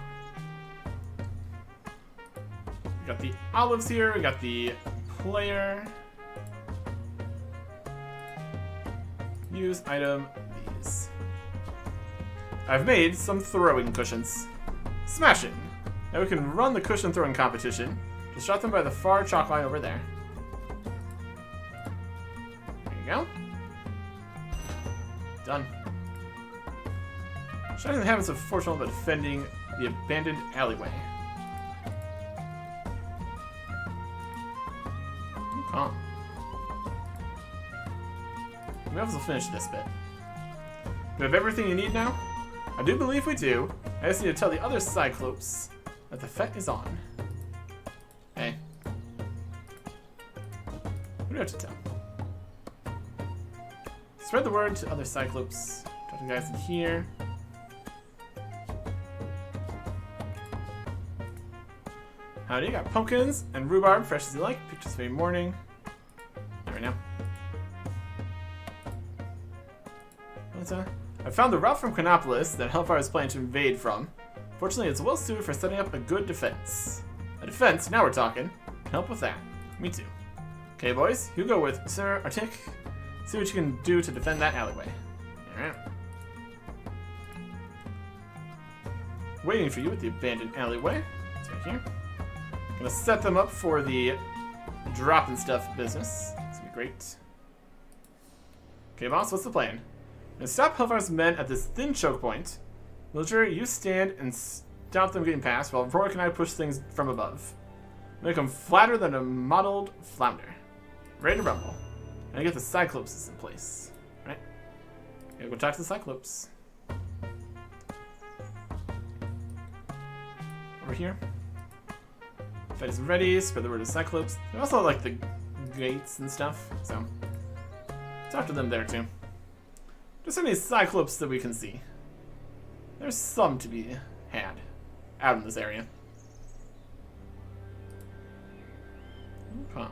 We got the olives here. We got the player. Use item these. I've made some throwing cushions. Smashing! Now we can run the cushion throwing competition. Just shot them by the far chalk line over there. There you go. Done. Shining the habits of Fortunehold by defending the abandoned alleyway. Okay. We might as well finish this bit. We have everything you need now? I do believe we do. I just need to tell the other Cyclopes that the fete is on. Hey. What do we have to tell? Spread the word to other Cyclopes. Talk to the guys in here. Howdy, got pumpkins and rhubarb, fresh as you like. Picked this very morning. Not right now. I found the route from Canopolis that Hellfire is planning to invade from. Fortunately, it's well suited for setting up a good defense. A defense? Now we're talking. Can help with that. Me too. Okay, boys, you go with Sir Arctic. See what you can do to defend that alleyway. Alright. Waiting for you at the abandoned alleyway. It's right here. Gonna set them up for the dropping stuff business. It's gonna be great. Okay, boss, what's the plan? And stop Hellfire's men at this thin choke point. Villager, you stand and stop them getting past while Rorik and I push things from above. Make them flatter than a mottled flounder. Ready to rumble. And I get the Cyclopes in place. Right? Gotta go talk to the Cyclopes. Over here. Fight is ready. Spread the word to Cyclops. They also like the gates and stuff, so talk to them there too. Just any Cyclops that we can see. There's some to be had out in this area. Okay.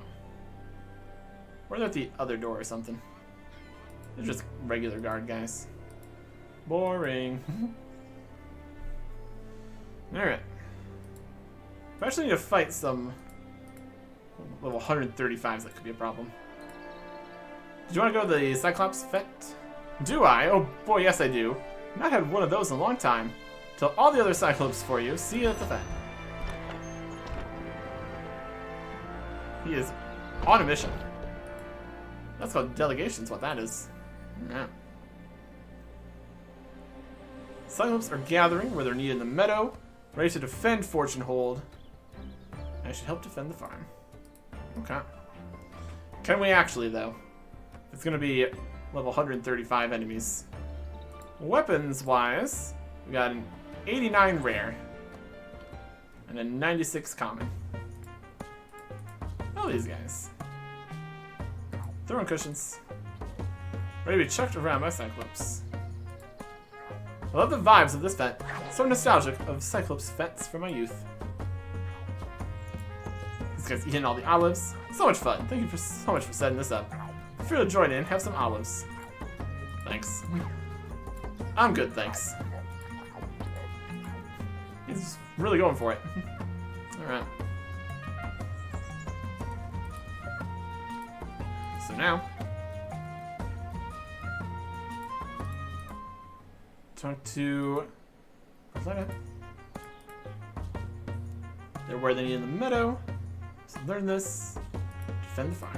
Or they're at the other door or something. They're just regular guard guys. Boring. Alright. I actually need to fight some level 135s. That could be a problem. Do you want to go to the Cyclops Fete? Do I? Oh boy, yes I do. I've not had one of those in a long time. Tell all the other Cyclops for you. See you at the Fete. He is on a mission. That's called delegations, what that is. Yeah. Cyclops are gathering where they're needed in the meadow, ready to defend Fortunehold. I should help defend the farm. Okay. Can we actually, though? It's going to be level 135 enemies. Weapons-wise, we got an 89 rare and a 96 common. All these guys. Throwing cushions. Ready to be chucked around by Cyclops. I love the vibes of this fete. So nostalgic of Cyclops fetes from my youth. This guy's eating all the olives. So much fun. Thank you so much for setting this up. Feel free to join in, have some olives. Thanks. I'm good, thanks. He's really going for it. Alright. So now, talk to Atlanta. They're where they need in the meadow. So learn this. Defend the farm.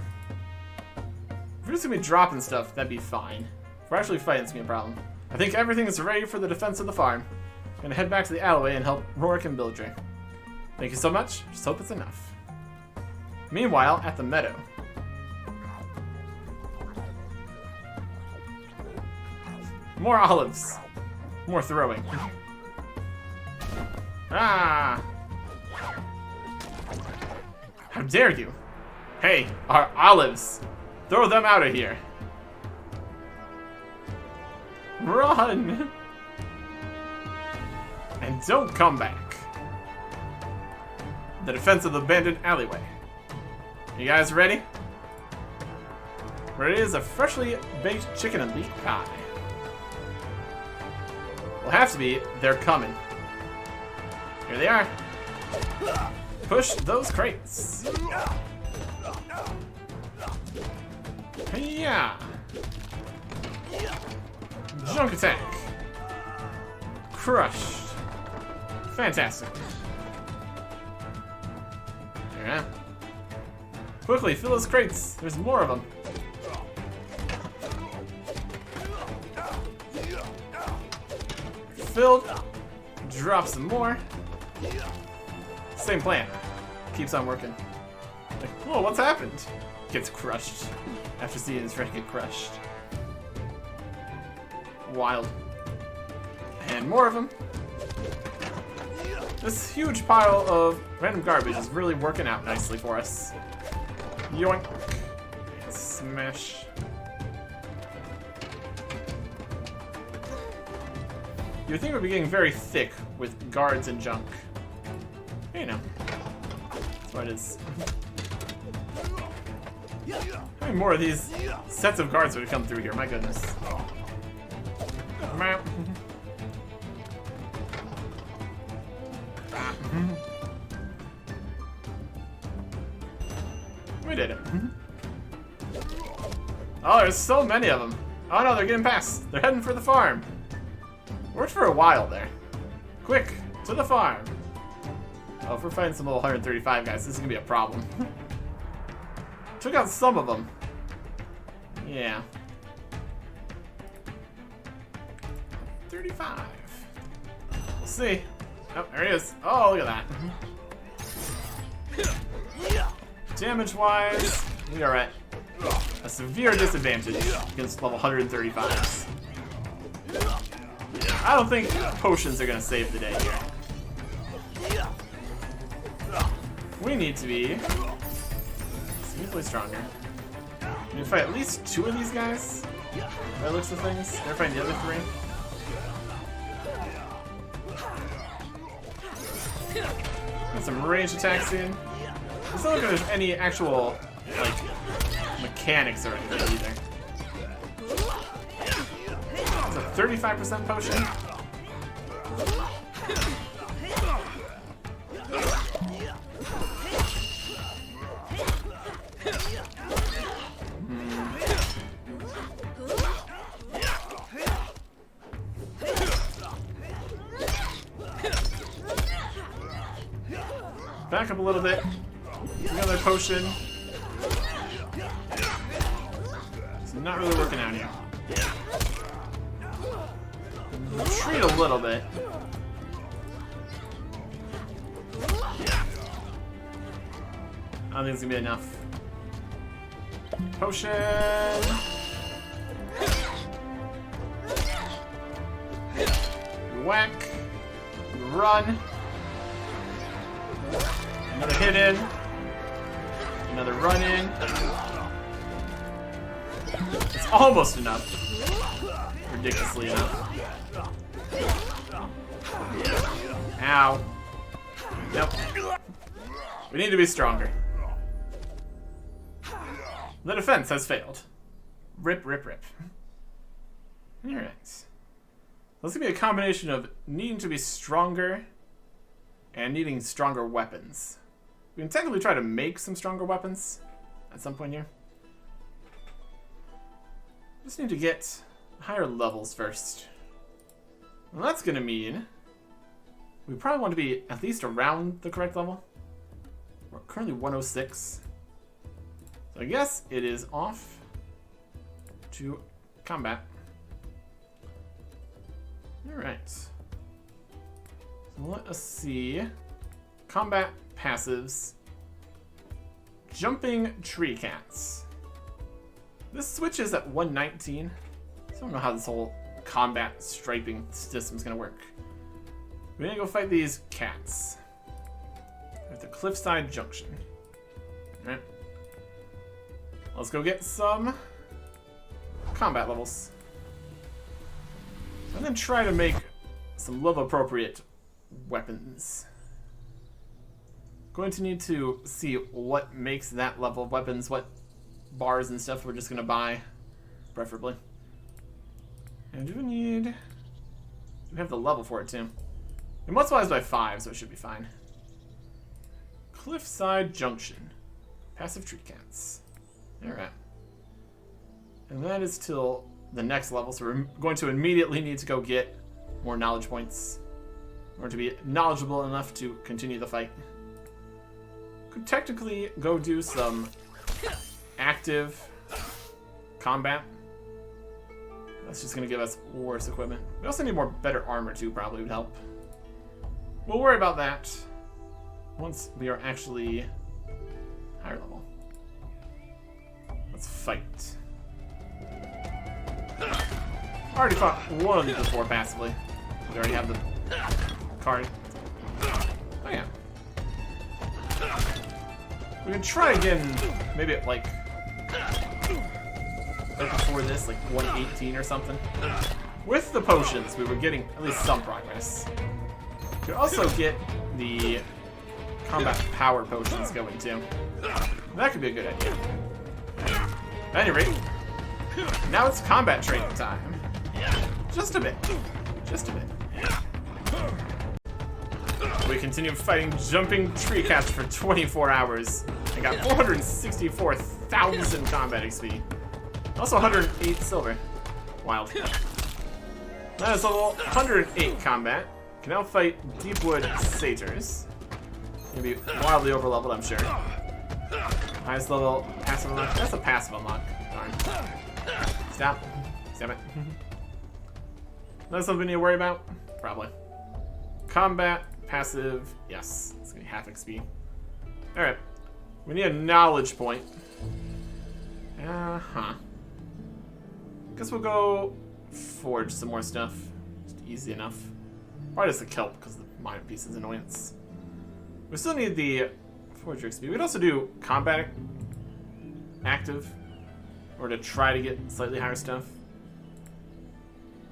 If we're just gonna be dropping stuff, that'd be fine. If we're actually fighting, it's gonna be a problem. I think everything is ready for the defense of the farm. I'm gonna head back to the alleyway and help Rourke and Bildre. Thank you so much. Just hope it's enough. Meanwhile, at the meadow. More olives. More throwing. Ah! How dare you? Hey, our olives. Throw them out of here. Run! And don't come back. The defense of the abandoned alleyway. You guys ready? Ready as a freshly baked chicken and beef pie. Will have to be. They're coming. Here they are. Push those crates. Yeah. Junk attack. Crushed. Fantastic. Yeah. Quickly, fill those crates. There's more of them. Filled. Drop some more. Same plan. Keeps on working. Like, oh, what's happened? Gets crushed. After seeing his friend get crushed. Wild. And more of them. This huge pile of random garbage is really working out nicely for us. Yoink. Smash. You would think it would be getting very thick with guards and junk. You know. That's what it is. How many more of these sets of guards would come through here? My goodness. We did it. Oh, there's so many of them. Oh no, they're getting past. They're heading for the farm. Worked for a while there. Quick, to the farm. Oh, if we're fighting some little 135 guys, this is gonna be a problem. Took out some of them. Yeah. 35. We'll see. Oh, there he is. Oh, look at that. Damage-wise, we are at a severe disadvantage against level 135s. I don't think potions are gonna save the day here. We need to be significantly stronger. We need to fight at least 2 of these guys. By the looks of things. They're fighting the other 3. Got some ranged attacks in. It's not like there's any actual, like, mechanics or anything either. It's a 35% potion. Back up a little bit. Another potion. It's not really working out here. Retreat a little bit. I don't think it's gonna be enough. Potion. Whack. Run. Another hit in. Another run in. It's almost enough. Ridiculously enough. Ow. Nope. We need to be stronger. The defense has failed. Rip, rip, rip. Alright. This is gonna be a combination of needing to be stronger and needing stronger weapons. We can technically try to make some stronger weapons at some point here. Just need to get higher levels first. Well, that's gonna mean we probably want to be at least around the correct level. We're currently 106. So I guess it is off to combat. Alright. So let us see. Combat passives. Jumping tree cats. This switches at 119. So I don't know how this whole combat striping system is going to work. We're going to go fight these cats at the Cliffside Junction. Alright. Let's go get some combat levels. And then try to make some level appropriate weapons. Going to need to see what makes that level of weapons, what bars and stuff we're just going to buy, preferably. And do we have the level for it too? It multiplies by 5, so it should be fine. Cliffside Junction. Passive tree cats. Alright. And that is till the next level, so we're going to immediately need to go get more knowledge points in order to be knowledgeable enough to continue the fight. Could technically go do some active combat. That's just going to give us worse equipment. We also need more better armor too, probably would help. We'll worry about that once we are actually higher level. Let's fight. Already fought one of these before passively. We already have the card. Oh yeah. We can try again, maybe at like right before this, like 118 or something. With the potions, we were getting at least some progress. We could also get the combat power potions going too. That could be a good idea. At any rate, now it's combat training time. Just a bit. Just a bit. We continue fighting jumping tree cats for 24 hours and got 464,000 combat XP. Also 108 silver. Wild. That is level 108 combat. Can now fight Deepwood Satyrs. Gonna be wildly overleveled, I'm sure. Highest level passive unlock. That's a passive unlock. Darn. Stop. Stop it. That's something we need to worry about? Probably. Combat, passive, yes. It's gonna be half XP. Alright. We need a knowledge point. Guess we'll go forge some more stuff. Just easy enough. Probably just the kelp because the mine piece is annoyance. We still need the Forger XP. We could also do combat active, or to try to get slightly higher stuff.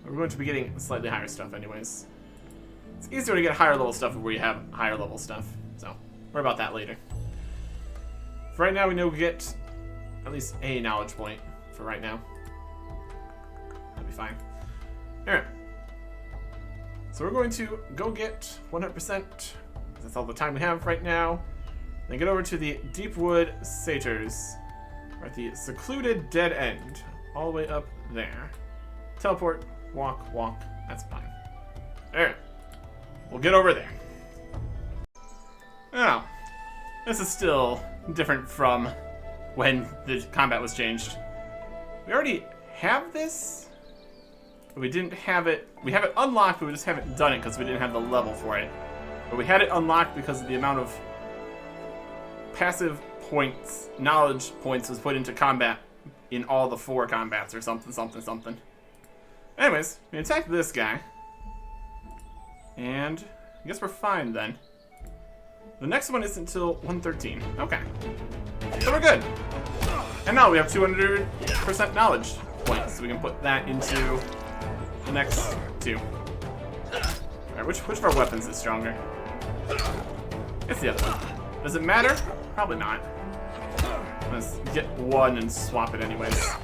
We're going to be getting slightly higher stuff anyways. It's easier to get higher level stuff where you have higher level stuff. So, worry about that later. For right now, we know we get at least a knowledge point for right now. That'll be fine. Alright. So we're going to go get 100%. That's all the time we have right now. Then get over to the Deepwood Satyrs. We're at the secluded dead end. All the way up there. Teleport, walk, walk. That's fine. Alright. We'll get over there. Now, this is still different from when the combat was changed. We already have this, but we didn't have it. We have it unlocked, but we just haven't done it because we didn't have the level for it. But we had it unlocked because of the amount of passive points, knowledge points was put into combat in all the 4 combats or something. Anyways, we attack this guy. And I guess we're fine then. The next one isn't until 113. Okay. So we're good. And now we have 200% knowledge points. So we can put that into the next 2. Alright, which of our weapons is stronger? It's the other one. Does it matter? Probably not. Let's get one and swap it anyways.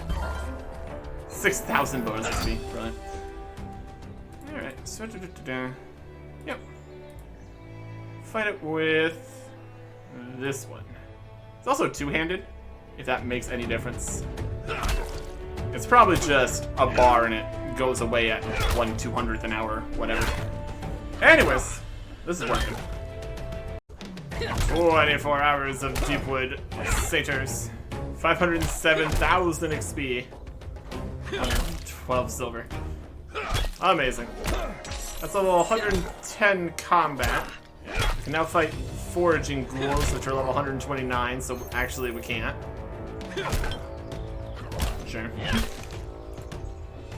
6,000 bonus XP. Brilliant. Alright, so yep. Fight it with this one. It's also two-handed, if that makes any difference. It's probably just a bar and it goes away at 1/200th an hour, whatever. Anyways, this is working. 24 hours of Deepwood Satyrs. 507,000 XP. 12 silver. Amazing. That's level 110 combat. We can now fight foraging ghouls, which are level 129, so actually we can't. Sure.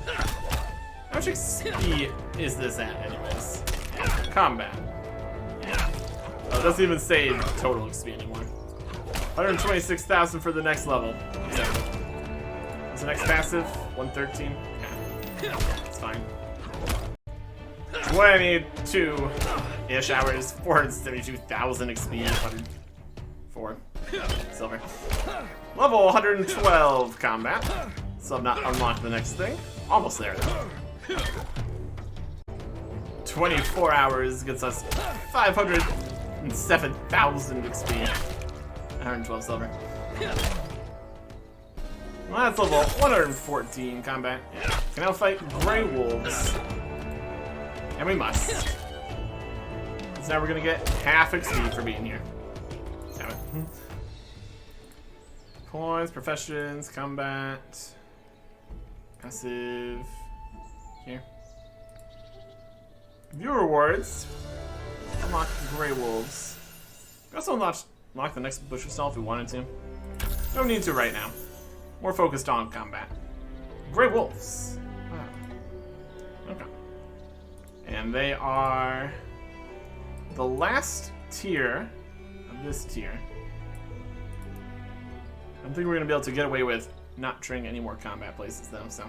How much XP is this at, anyways? Combat. Oh, it doesn't even say total XP anymore. 126,000 for the next level. So, what's the next passive? 113? Yeah. It's fine. 22-ish hours, 472,000 XP, 104 silver. Level 112 combat. So I've not unlocked the next thing. Almost there though. 24 hours gets us 507,000 XP. 112 silver. Well, that's level 114 combat. Can now fight Grey Wolves. And we must. So now we're gonna get half XP for being here. Damn it. Points, professions, combat, passive. Here. View rewards. Unlock Grey Wolves. We also unlock the next bush of stall if we wanted to. No need to right now. More focused on combat. Grey Wolves. Wow. Okay. And they are the last tier of this tier. I don't think we're going to be able to get away with not triggering any more combat places though, so.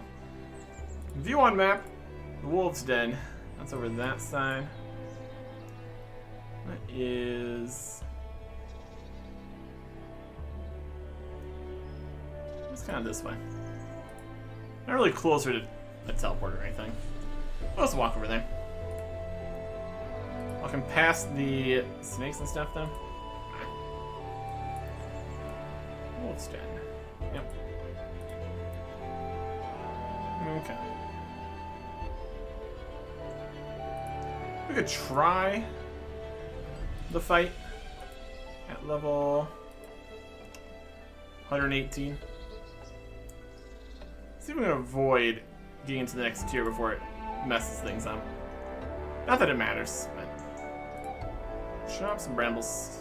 View on map, the Wolves' Den. That's over that side. That is... it's kind of this way. Not really closer to a teleport or anything. I'll just walk over there. Walking past the snakes and stuff though. Wolf's Den. Yep. Okay. We could try the fight at level 118. See if we can avoid getting into the next tier before it messes things up. Not that it matters, but chop some brambles.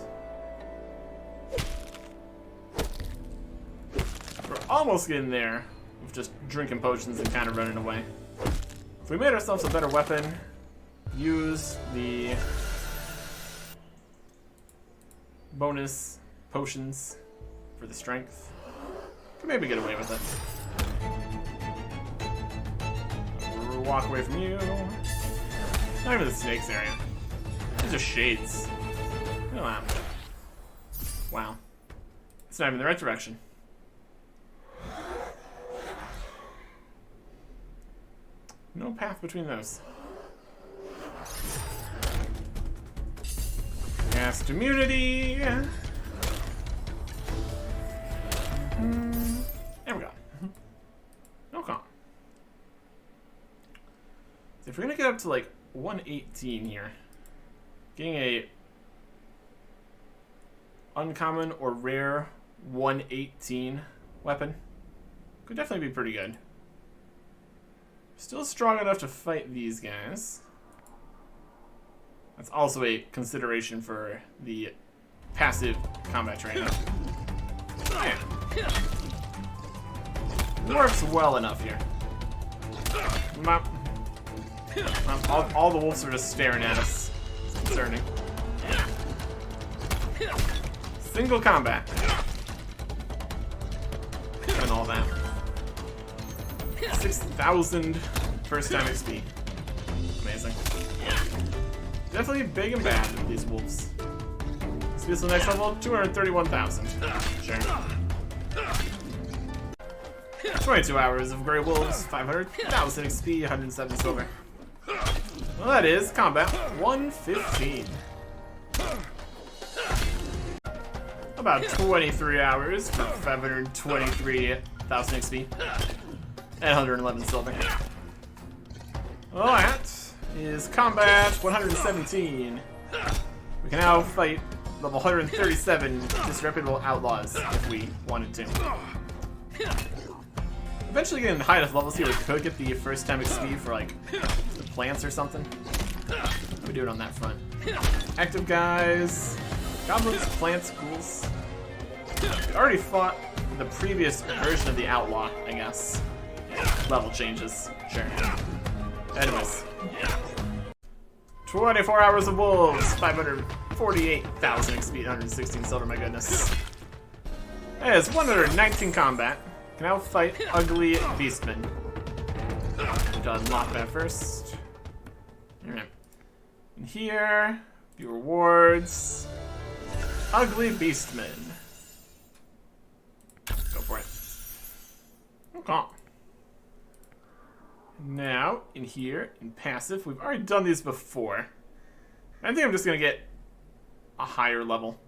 We're almost getting there with just drinking potions and kind of running away. If we made ourselves a better weapon, use the bonus potions for the strength. Could maybe get away with it. Walk away from you. Not even the snakes area. These are shades. Look at that. Wow. It's not even the right direction. No path between those. Cast immunity. There we go. Okay. So if we're gonna get up to like 118 here, getting a uncommon or rare 118 weapon could definitely be pretty good. Still strong enough to fight these guys. That's also a consideration for the passive combat training. Yeah. Works well enough here. All the wolves are just staring at us. It's concerning. Single combat. And all that. 6,000 first time XP. Amazing. Definitely big and bad, these wolves. Speed to the next level, 231,000. Sure. 22 hours of Grey Wolves, 500,000 XP, 107 silver. Well, that is combat 115. About 23 hours for 523,000 XP and 111 silver. Well, that is combat 117. We can now fight level 137 disreputable outlaws if we wanted to. Eventually getting high enough levels here, we could get the first time XP for like the plants or something. We do it on that front. Active guys, goblins, plants, ghouls. We already fought the previous version of the outlaw, I guess. Level changes, sure. Anyways. 24 hours of wolves, 548,000 XP, 116 silver, my goodness. That is 119 combat. Can now fight ugly beastmen. Need to unlock that first. Alright. And here, view rewards. Ugly beastmen. Go for it. Okay. Now, in here, in passive, we've already done these before. I think I'm just gonna get a higher level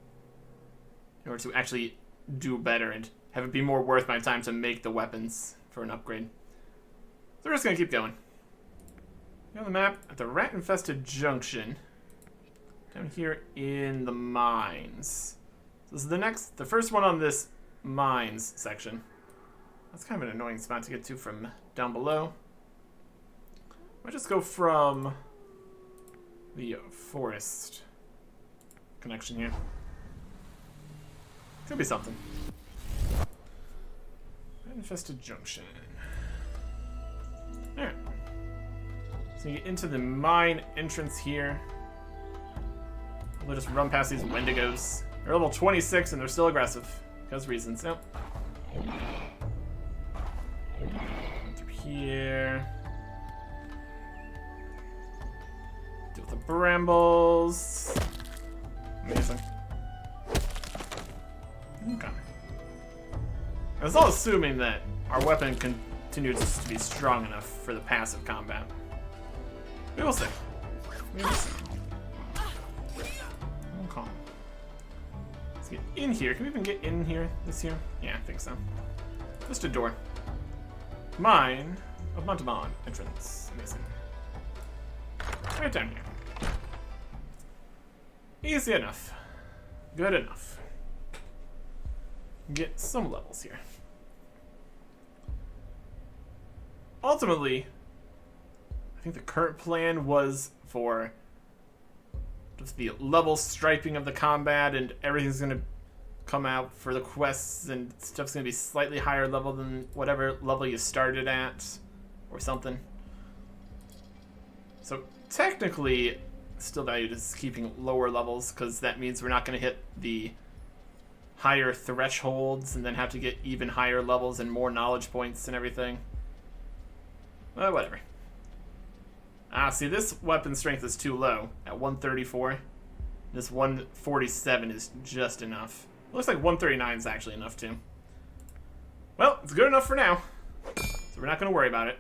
in order to actually do better and have it be more worth my time to make the weapons for an upgrade. So we're just gonna keep going. On the map, at the rat-infested junction, down here in the mines. So this is the first one on this mines section. That's kind of an annoying spot to get to from down below. Might just go from the forest connection here. Could be something. Infested junction. Alright. So you get into the mine entrance here. We'll just run past these Wendigos. They're level 26 and they're still aggressive. Because reasons. Yep. Through here. Deal with the brambles. Amazing. Okay. I was all assuming that our weapon continues to be strong enough for the passive combat. We will see. We will see. Okay. Let's get in here. Can we even get in here? This here? Yeah, I think so. Just a door. Mine of Montemon entrance. Amazing. Right down here. Easy enough. Good enough. Get some levels here. Ultimately, I think the current plan was for just the level striping of the combat, and everything's going to come out for the quests, and stuff's going to be slightly higher level than whatever level you started at, or something. So technically, still valued as keeping lower levels, because that means we're not going to hit the higher thresholds and then have to get even higher levels and more knowledge points and everything. Well, whatever. Ah, see, this weapon strength is too low at 134. This 147 is just enough. It looks like 139 is actually enough, too. Well, it's good enough for now. So we're not going to worry about it.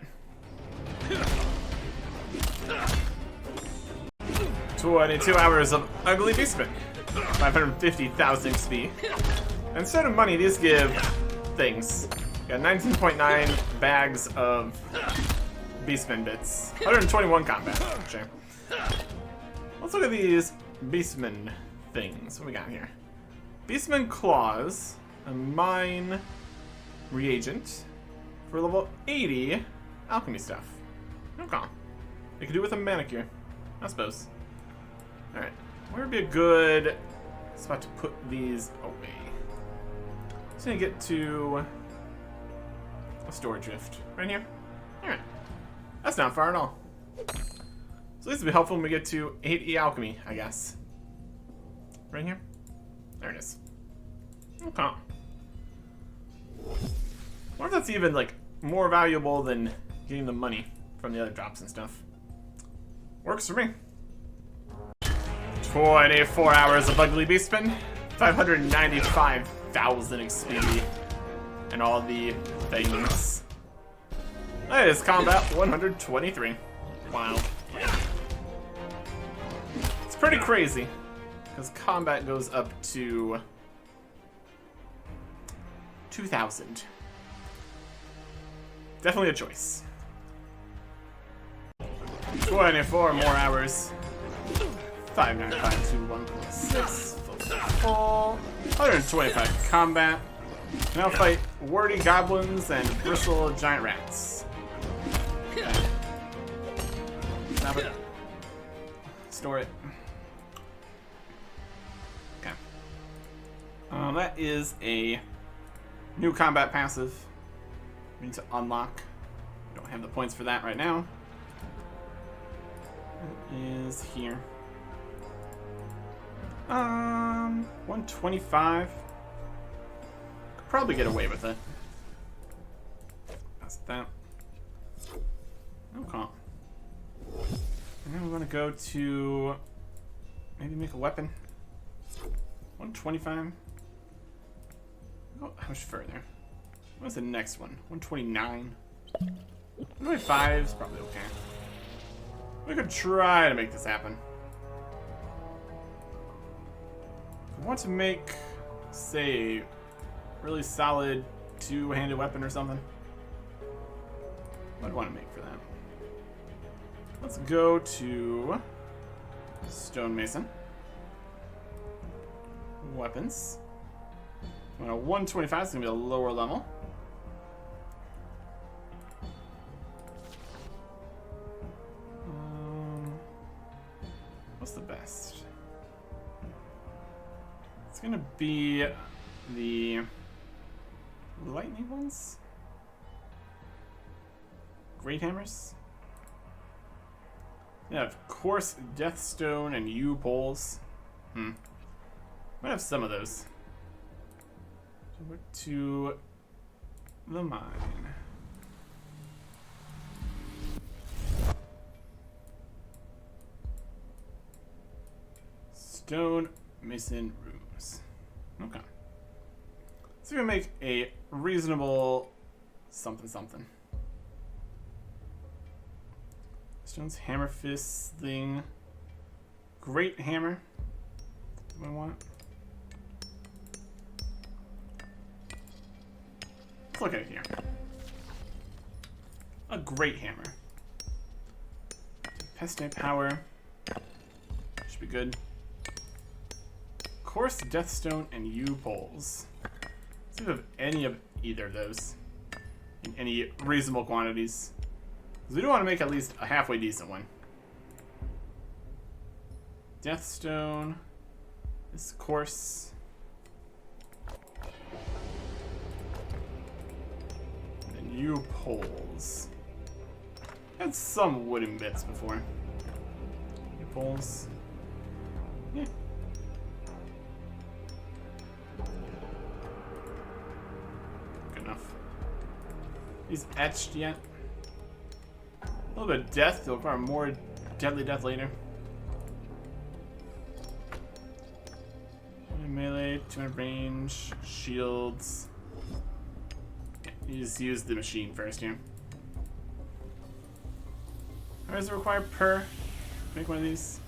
22 hours of ugly beastmen. 550,000 XP. Instead of money, these give things. Got 19.9 bags of beastman bits. 121 combat. Sure. Let's look at these beastman things. What we got here? Beastman claws, a mine reagent for level 80 alchemy stuff. Okay. They could do with a manicure, I suppose. Alright. Where would be a good spot to put these away? Just gonna get to a storage rift. Right here? Alright. That's not far at all. So this will be helpful when we get to 80 alchemy, I guess. Right here? There it is. Okay. I wonder if that's even, like, more valuable than getting the money from the other drops and stuff. Works for me. 24 hours of ugly beastman. 595,000 XP. And all the things. That is combat 123. Wow. It's pretty crazy. Because combat goes up to 2,000. Definitely a choice. 24 more hours. 59521.6. Full. 125 combat. Now fight wordy goblins and bristle giant rats. Okay. Stop it. Store it. Okay. That is a new combat passive. We need to unlock. Don't have the points for that right now. It is here. 125. Could probably get away with it. That's that. Okay. And then we want to go to maybe make a weapon. 125. Oh, how much further? What's the next one? 129. 125 is probably okay. We could try to make this happen. If we want to make, say, a really solid two-handed weapon or something, what do I want to make for that? Let's go to stonemason. Weapons. On a 125, it's going to be a lower level. What's the best? It's going to be the lightning ones? Great hammers? Yeah, of course, Deathstone and U-poles. Might have some of those. Over to the mine. Stone mason rooms. Okay. So we're gonna make a reasonable something something. Stone's hammer fist thing. Great hammer. What do I want? Let's look at it here. A great hammer. Pestle power. Should be good. Coarse Deathstone and U-poles. Let's see if we have any of either of those in any reasonable quantities. Because we do want to make at least a halfway decent one. Deathstone. This coarse. And then U-poles. Had some wooden bits before. U-poles. Yeah. He's etched yet. A little bit of death to require more deadly death later. Melee, 200 range, shields. Yeah, you just use the machine first here. How does it require per? Make one of these.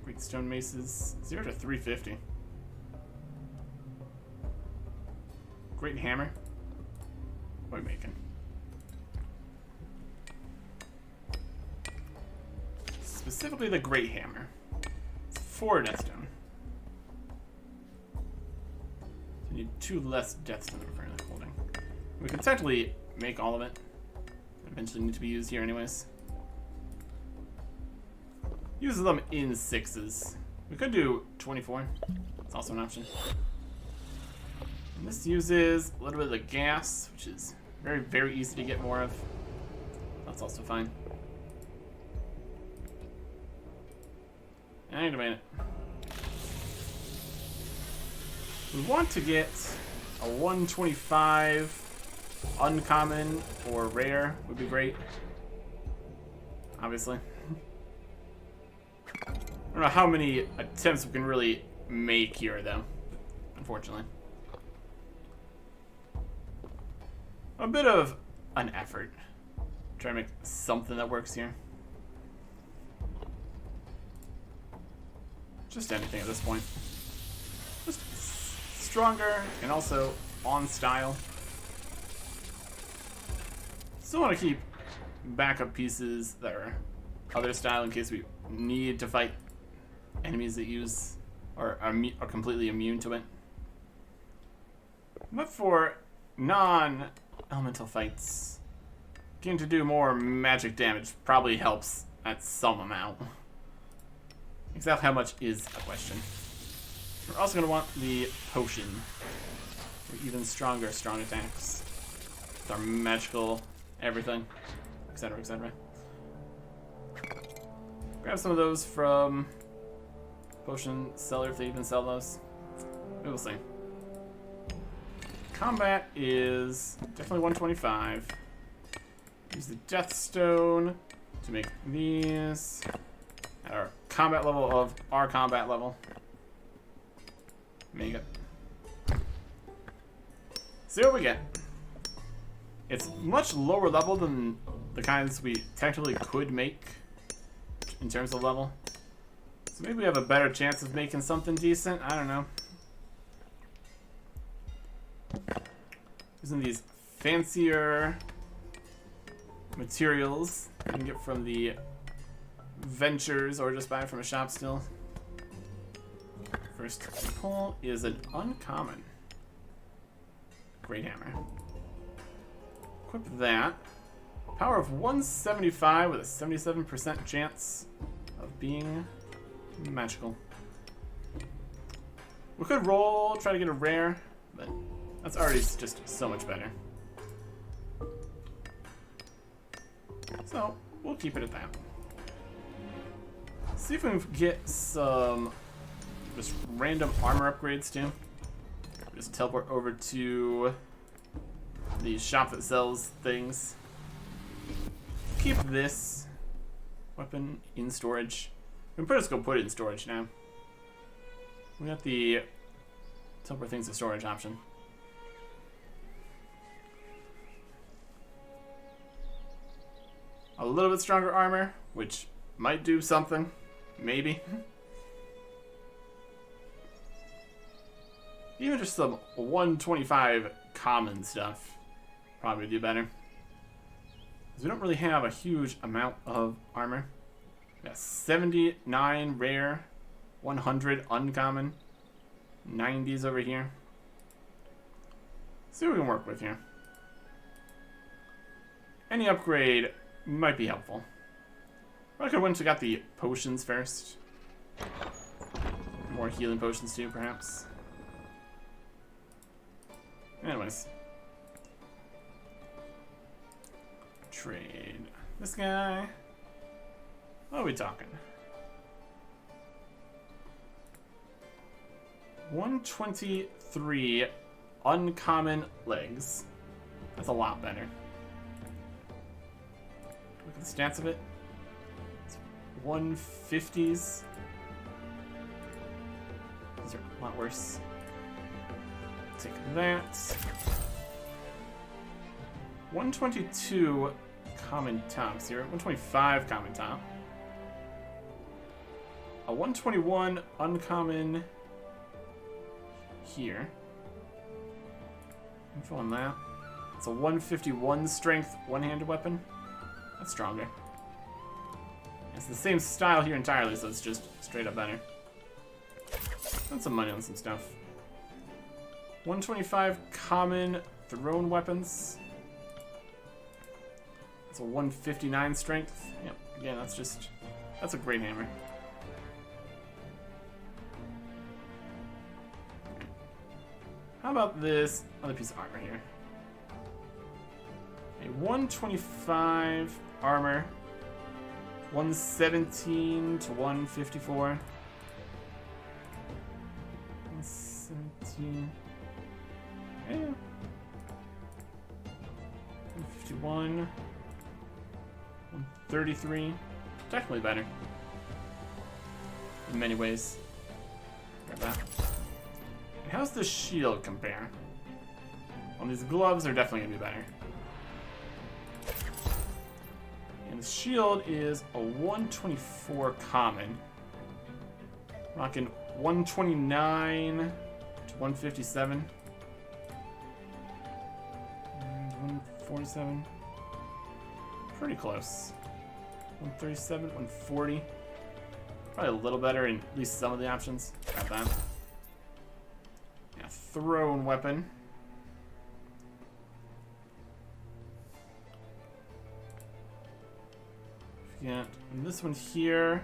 Great stone maces, 0 to 350. Great hammer. What are we making? Specifically the great hammer. It's 4 death stone. So you need 2 less death stone we're currently holding. We can technically make all of it. Eventually need to be used here anyways. Use them in 6s. We could do 24. It's also an option. And this uses a little bit of the gas, which is very, very easy to get more of. That's also fine. And wait a minute. We want to get a 125 uncommon or rare would be great. Obviously. I don't know how many attempts we can really make here, though. Unfortunately. A bit of an effort. Try to make something that works here. Just anything at this point. Just stronger and also on style. Still want to keep backup pieces that are other style in case we need to fight enemies that use or are completely immune to it. But for non-elemental fights, getting to do more magic damage probably helps at some amount. Exactly how much is a question. We're also going to want the potion for even stronger strong attacks. With our magical everything, etc., etc. Grab some of those from potion seller if they even sell those. We will see. Combat is definitely 125. Use the Death Stone to make these at our combat level of our combat level. Make it. See what we get. It's much lower level than the kinds we technically could make in terms of level. So maybe we have a better chance of making something decent. I don't know. Using these fancier materials you can get from the ventures or just buy from a shop still. First pull is an uncommon. Great hammer. Equip that. Power of 175 with a 77% chance of being magical. We could roll, try to get a rare, but that's already just so much better. So, we'll keep it at that. See if we can get some just random armor upgrades too. Just teleport over to the shop that sells things. Keep this weapon in storage. We can just go put it in storage now. We got the teleport things in storage option. A little bit stronger armor, which might do something. Maybe. Even just some 125 common stuff probably would do better. Because we don't really have a huge amount of armor. We got 79 rare, 100 uncommon, 90s over here. See what we can work with here. Any upgrade might be helpful. I could have once we got the potions first. More healing potions too, perhaps. Anyways. Trade this guy. What are we talking? 123 uncommon legs. That's a lot better. Look at the stats of it. It's 150s. These are a lot worse. Take that. 122 common top. So you're at 125 common top. A 121 uncommon here. Info on that. It's a 151 strength one-handed weapon. That's stronger. It's the same style here entirely, so it's just straight up better. Spend some money on some stuff. 125 common thrown weapons. It's a 159 strength. Yep, again, that's a great hammer. How about this other piece of armor here? A 125 armor, 117 to 154. 117. Yeah. 151. 133. Definitely better. In many ways. Grab that. And how's the shield compare? Well, these gloves are definitely going to be better. And the shield is a 124 common. Rocking 129 to 157. And 147. Pretty close. 137, 140. Probably a little better in at least some of the options. Got that. Yeah, thrown weapon. Yeah, and this one here,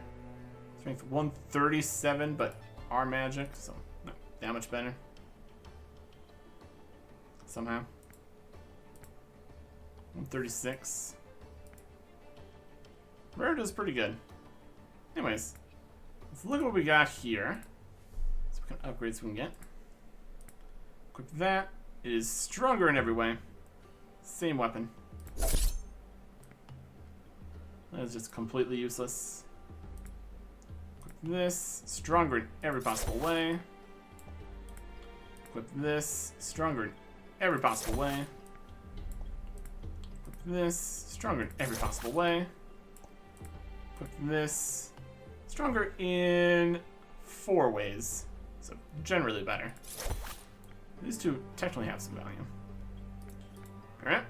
strength 137, but our magic, so not that much better. Somehow. 136. Rare does pretty good. Anyways, let's look at what we got here. So what kind of upgrades we can get. Equip that. It is stronger in every way. Same weapon. That is just completely useless. Equip this. Stronger in every possible way. Equip this. Stronger in every possible way. Equip this. Stronger in every possible way. Equip this. Stronger in 4 ways. So generally better. These two technically have some value. Alright.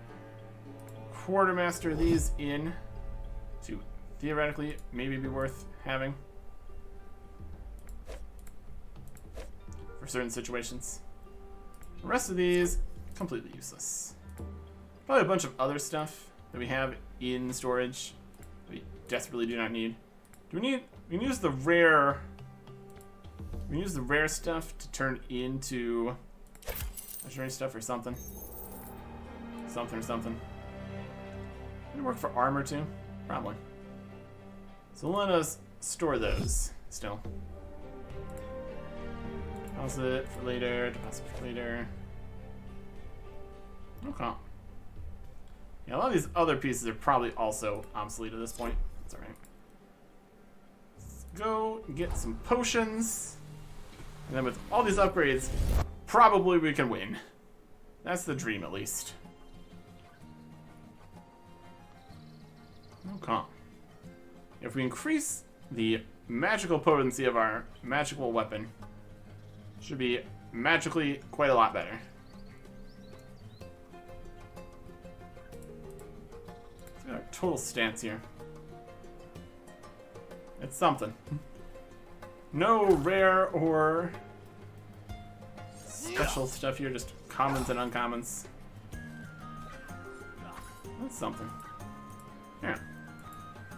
Quartermaster these in to theoretically maybe be worth having for certain situations. The rest of these, completely useless. Probably a bunch of other stuff that we have in storage that we desperately do not need. Do we need? We can use the rare. We can use the rare stuff to turn into legendary stuff or something. Something. Would it work for armor too? Probably. So let us store those still. Deposit for later, deposit for later. Okay. Yeah, a lot of these other pieces are probably also obsolete at this point. That's alright. Let's go get some potions. And then with all these upgrades, probably we can win. That's the dream, at least. Okay. If we increase the magical potency of our magical weapon, it should be magically quite a lot better. Let's get our total stats here. It's something. No rare or special stuff here, just commons and uncommons. That's something. Yeah.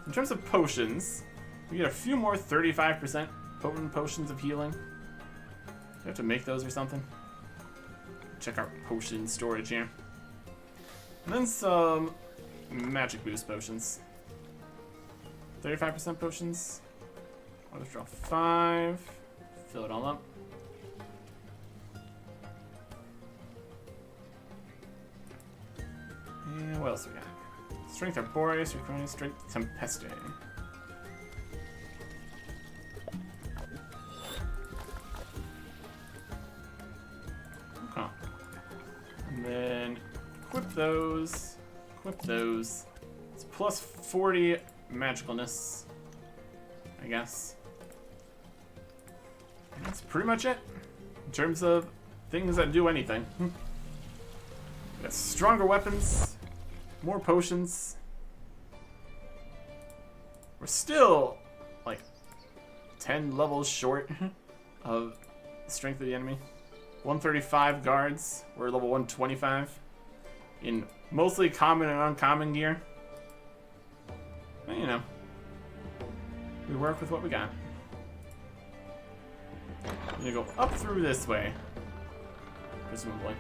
In terms of potions, we get a few more 35% potent potions of healing. Do we have to make those or something? Check our potion storage here. And then some magic boost potions. 35% potions. I'll withdraw 5. Fill it all up. And what else we got? Strength Arboreus, Recurring Strength Tempeste. Okay. And then equip those. Equip those. It's plus 40 magicalness, I guess. And that's pretty much it in terms of things that do anything. We got stronger weapons, more potions. We're still like 10 levels short of the strength of the enemy. 135 guards. We're level 125 in mostly common and uncommon gear. But, you know, we work with what we got. I'm gonna go up through this way, presumably.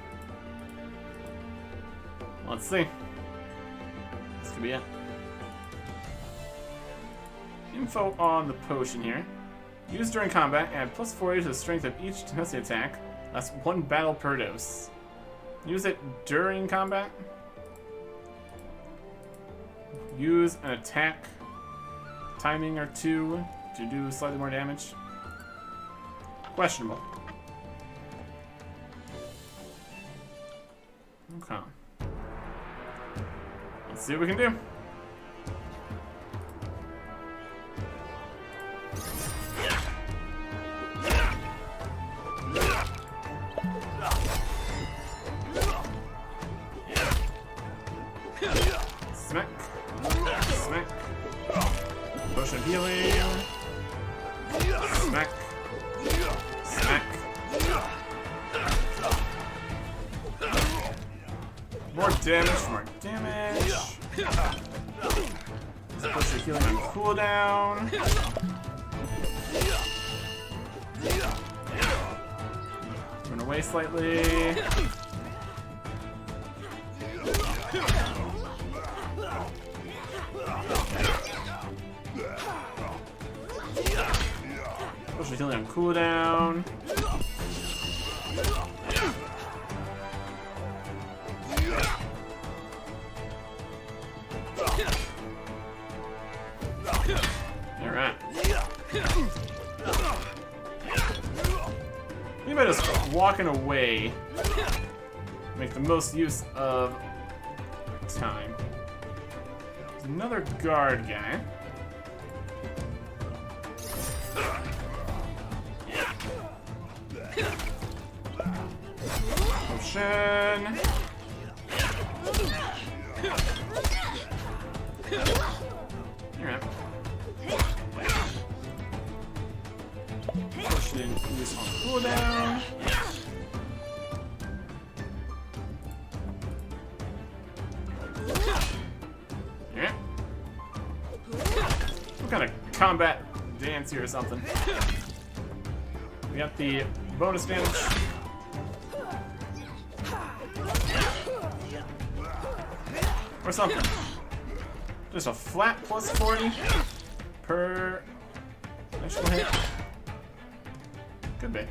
Let's see. This could be it. Info on the potion here. Used during combat, add plus 40 to the strength of each Tempeste attack. That's 1 battle per dose. Use it during combat. Use an attack timing or 2 to do slightly more damage. Questionable. Okay. Let's see what we can do. Smack. Smack. Potion of healing. Smack. Smack. More damage, more damage. Potion of healing on cooldown. Run away slightly. Potion of healing on cooldown. Alright. Think about just walking away. Make the most use of time. There's another guard guy. Potion. Alright. Potion use on cooldown. Yeah. Some kind of combat dance here or something. We got the bonus damage. Or something. Just a flat plus 40 per initial hit. Could be.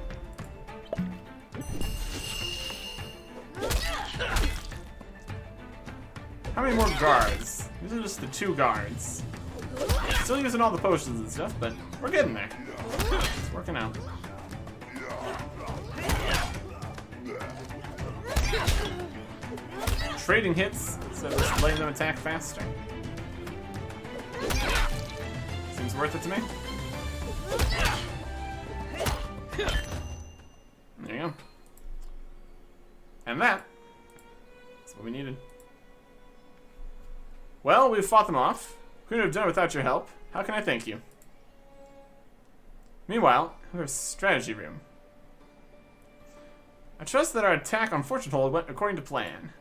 How many more guards? These are just the 2 guards. Still using all the potions and stuff, but we're getting there. It's working out. Trading hits instead of just letting them attack faster. Seems worth it to me. There you go. And that's what we needed. Well, we've fought them off. Couldn't have done it without your help. How can I thank you? Meanwhile, we have a strategy room. I trust that our attack on Fortunehold went according to plan.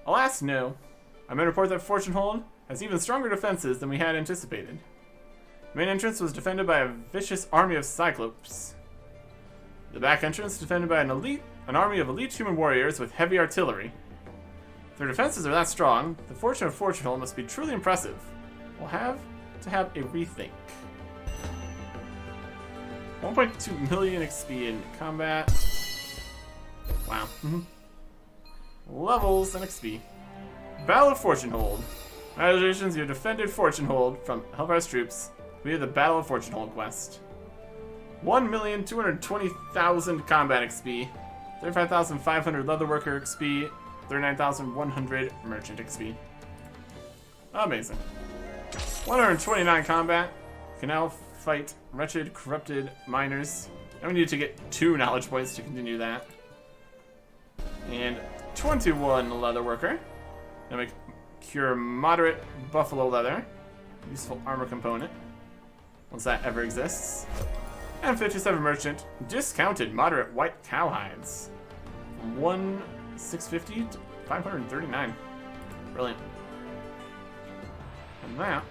Alas, no. I may report that Fortunehold has even stronger defenses than we had anticipated. The main entrance was defended by a vicious army of Cyclops. The back entrance defended by an army of elite human warriors with heavy artillery. If their defenses are that strong, the fortune of Fortunehold must be truly impressive. We'll have to have a rethink. 1.2 million XP in combat. Wow. Levels and XP. Battle of Fortunehold. Congratulations, you defended Fortunehold from Hellfire's troops via the Battle of Fortunehold quest. 1,220,000 combat XP, 35,500 leatherworker XP, 39,100 merchant XP. Amazing. 129 combat. You can now fight wretched, corrupted miners. And we need to get 2 knowledge points to continue that. And 21 leatherworker. Now we cure moderate buffalo leather. Useful armor component. Once that ever exists. And 57 merchant. Discounted moderate white cowhides. From 1,650 to 539. Brilliant. And that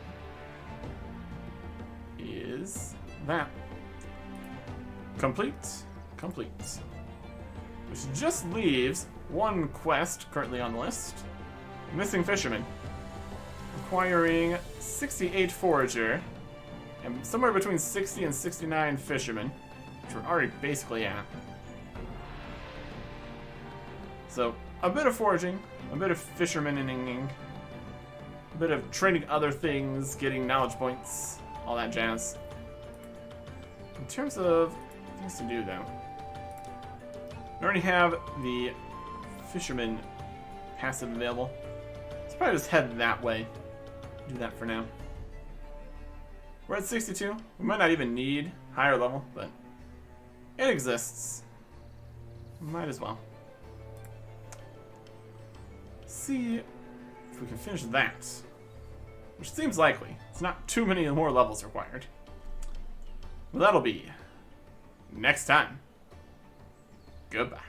is that. Complete. Which just leaves one quest currently on the list. Missing Fisherman. Requiring 68 Forager and somewhere between 60 and 69 Fishermen, which we're already basically at. So, a bit of foraging, a bit of fishermaning, a bit of trading other things, getting knowledge points, all that jazz. In terms of things to do, though, I already have the fisherman passive available. Let's probably just head that way. Do that for now. We're at 62. We might not even need higher level, but it exists. Might as well. See if we can finish that. Which seems likely. It's not too many more levels required. But that'll be next time. Goodbye.